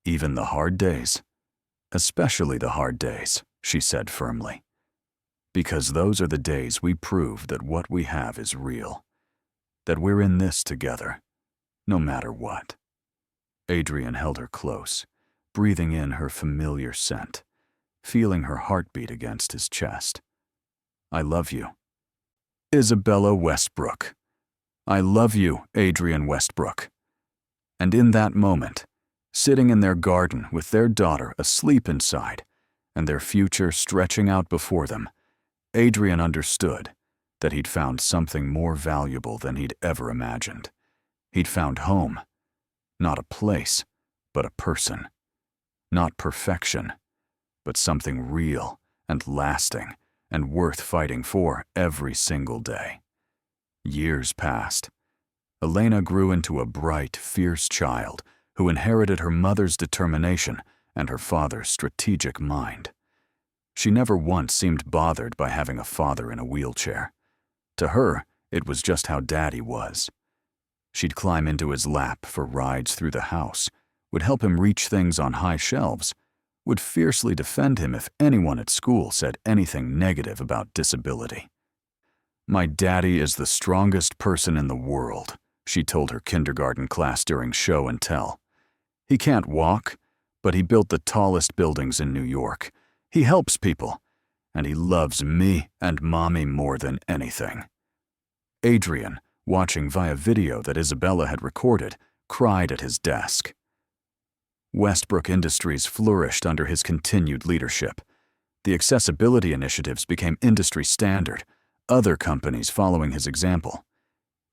Even the hard days. Especially the hard days, she said firmly. Because those are the days we prove that what we have is real. That we're in this together, no matter what. Adrian held her close, breathing in her familiar scent, feeling her heartbeat against his chest. I love you. Isabella Westbrook. I love you, Adrian Westbrook. And in that moment, sitting in their garden with their daughter asleep inside and their future stretching out before them, Adrian understood that he'd found something more valuable than he'd ever imagined. He'd found home, not a place, but a person. Not perfection, but something real and lasting and worth fighting for every single day. Years passed. Elena grew into a bright, fierce child who inherited her mother's determination and her father's strategic mind. She never once seemed bothered by having a father in a wheelchair. To her, it was just how Daddy was. She'd climb into his lap for rides through the house, would help him reach things on high shelves, would fiercely defend him if anyone at school said anything negative about disability. My daddy is the strongest person in the world, she told her kindergarten class during show and tell. He can't walk, but he built the tallest buildings in New York. He helps people, and he loves me and Mommy more than anything. Adrian, watching via video that Isabella had recorded, cried at his desk. Westbrook Industries flourished under his continued leadership. The accessibility initiatives became industry standard, other companies following his example.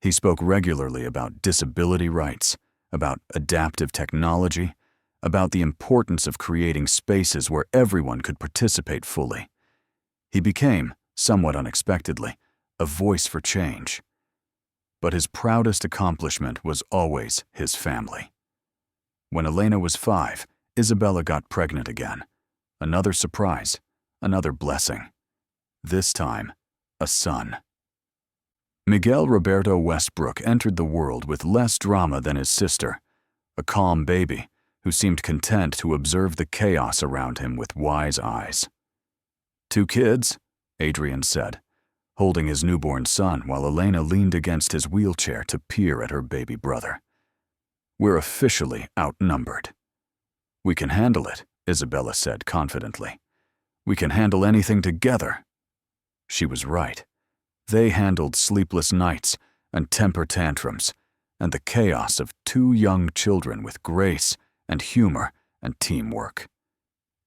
He spoke regularly about disability rights, about adaptive technology, about the importance of creating spaces where everyone could participate fully. He became, somewhat unexpectedly, a voice for change. But his proudest accomplishment was always his family. When Elena was 5, Isabella got pregnant again. Another surprise, another blessing. This time, a son. Miguel Roberto Westbrook entered the world with less drama than his sister, a calm baby who seemed content to observe the chaos around him with wise eyes. 2 kids, Adrian said, holding his newborn son while Elena leaned against his wheelchair to peer at her baby brother. We're officially outnumbered. We can handle it, Isabella said confidently. We can handle anything together. She was right. They handled sleepless nights and temper tantrums and the chaos of 2 young children with grace and humor and teamwork.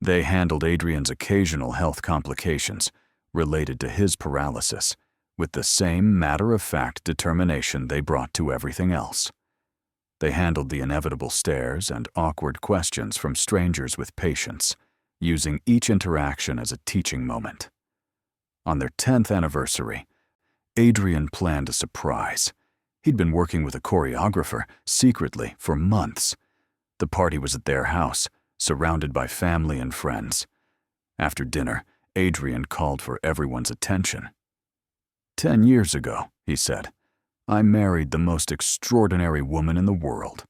They handled Adrian's occasional health complications related to his paralysis with the same matter-of-fact determination they brought to everything else. They handled the inevitable stares and awkward questions from strangers with patience, using each interaction as a teaching moment. On their 10th anniversary, Adrian planned a surprise. He'd been working with a choreographer secretly for months. The party was at their house, surrounded by family and friends. After dinner, Adrian called for everyone's attention. 10 years ago, he said, I married the most extraordinary woman in the world.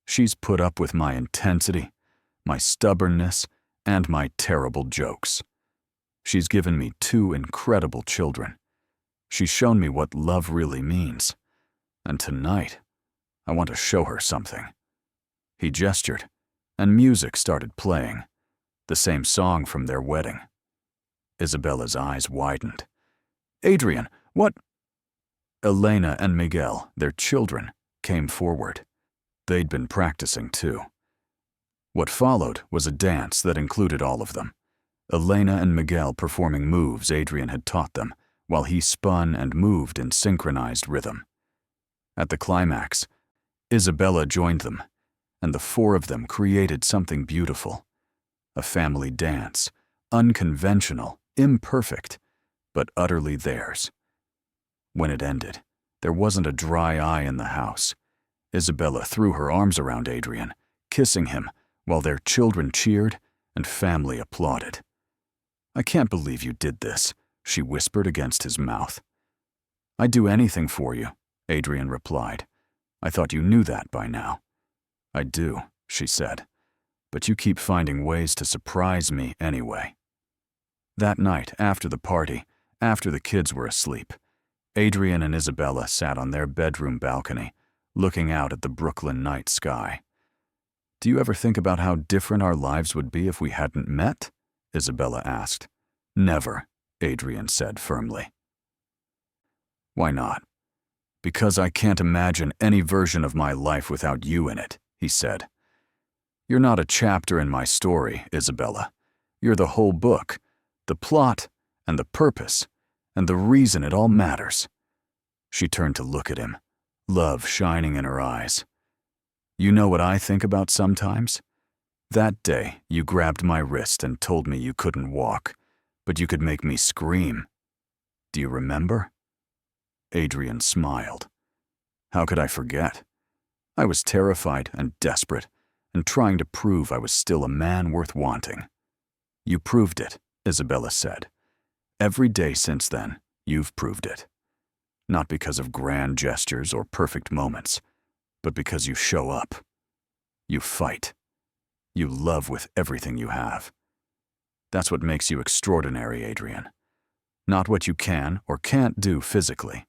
She's put up with my intensity, my stubbornness, and my terrible jokes. She's given me 2 incredible children. She's shown me what love really means. And tonight, I want to show her something. He gestured, and music started playing, the same song from their wedding. Isabella's eyes widened. Adrian, what? Elena and Miguel, their children, came forward. They'd been practicing too. What followed was a dance that included all of them. Elena and Miguel performing moves Adrian had taught them, while he spun and moved in synchronized rhythm. At the climax, Isabella joined them, and the four of them created something beautiful. A family dance, unconventional, imperfect, but utterly theirs. When it ended, there wasn't a dry eye in the house. Isabella threw her arms around Adrian, kissing him, while their children cheered and family applauded. "I can't believe you did this," she whispered against his mouth. "I'd do anything for you," Adrian replied. "I thought you knew that by now." "I do," she said, "but you keep finding ways to surprise me anyway." That night, after the party, after the kids were asleep, Adrian and Isabella sat on their bedroom balcony, looking out at the Brooklyn night sky. "Do you ever think about how different our lives would be if we hadn't met?" Isabella asked. "Never," Adrian said firmly. "Why not?" "Because I can't imagine any version of my life without you in it," he said. "You're not a chapter in my story, Isabella. You're the whole book, the plot and the purpose, and the reason it all matters." She turned to look at him, love shining in her eyes. "You know what I think about sometimes? That day, you grabbed my wrist and told me you couldn't walk, but you could make me scream. Do you remember?" Adrian smiled. "How could I forget? I was terrified and desperate, and trying to prove I was still a man worth wanting." "You proved it," Isabella said. "Every day since then, you've proved it. Not because of grand gestures or perfect moments, but because you show up. You fight. You love with everything you have. That's what makes you extraordinary, Adrian. Not what you can or can't do physically,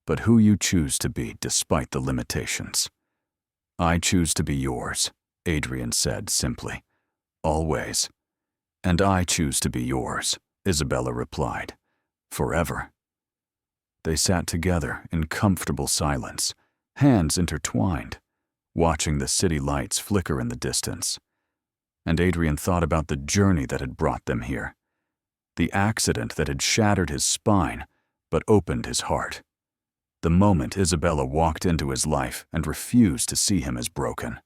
but who you choose to be despite the limitations." "I choose to be yours," Adrian said simply. "Always." "And I choose to be yours," Isabella replied. "Forever." They sat together in comfortable silence, hands intertwined, watching the city lights flicker in the distance. And Adrian thought about the journey that had brought them here, the accident that had shattered his spine but opened his heart, the moment Isabella walked into his life and refused to see him as broken,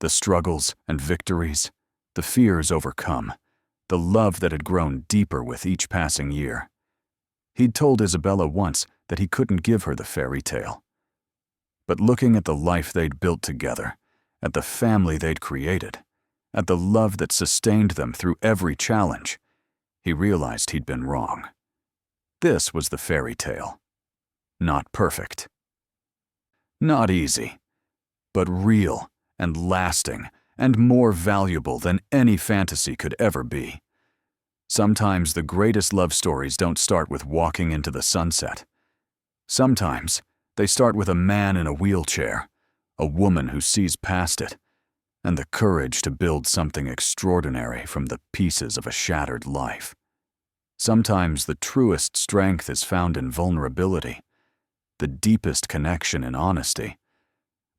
the struggles and victories, the fears overcome, the love that had grown deeper with each passing year. He'd told Isabella once that he couldn't give her the fairy tale. But looking at the life they'd built together, at the family they'd created, at the love that sustained them through every challenge, he realized he'd been wrong. This was the fairy tale. Not perfect. Not easy. But real and lasting and more valuable than any fantasy could ever be. Sometimes the greatest love stories don't start with walking into the sunset. Sometimes they start with a man in a wheelchair, a woman who sees past it, and the courage to build something extraordinary from the pieces of a shattered life. Sometimes the truest strength is found in vulnerability, the deepest connection in honesty,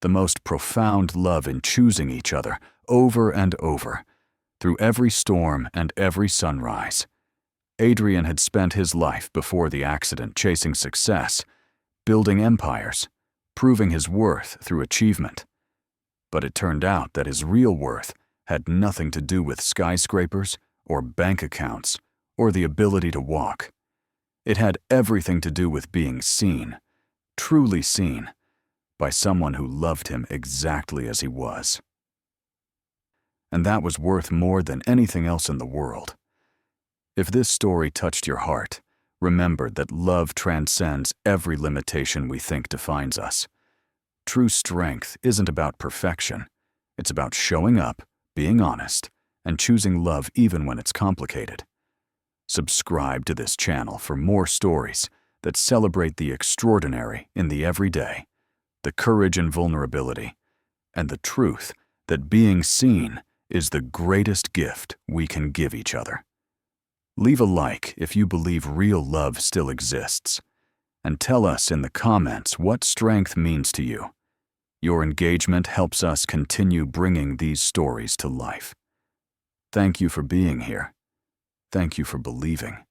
the most profound love in choosing each other over and over, through every storm and every sunrise. Adrian had spent his life before the accident chasing success, building empires, proving his worth through achievement. But it turned out that his real worth had nothing to do with skyscrapers or bank accounts or the ability to walk. It had everything to do with being seen, truly seen, by someone who loved him exactly as he was. And that was worth more than anything else in the world. If this story touched your heart, remember that love transcends every limitation we think defines us. True strength isn't about perfection. It's about showing up, being honest, and choosing love even when it's complicated. Subscribe to this channel for more stories that celebrate the extraordinary in the everyday, the courage and vulnerability, and the truth that being seen is the greatest gift we can give each other. Leave a like if you believe real love still exists, and tell us in the comments what strength means to you. Your engagement helps us continue bringing these stories to life. Thank you for being here. Thank you for believing.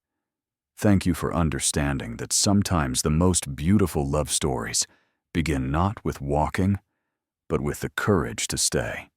Thank you for understanding that sometimes the most beautiful love stories begin not with walking, but with the courage to stay.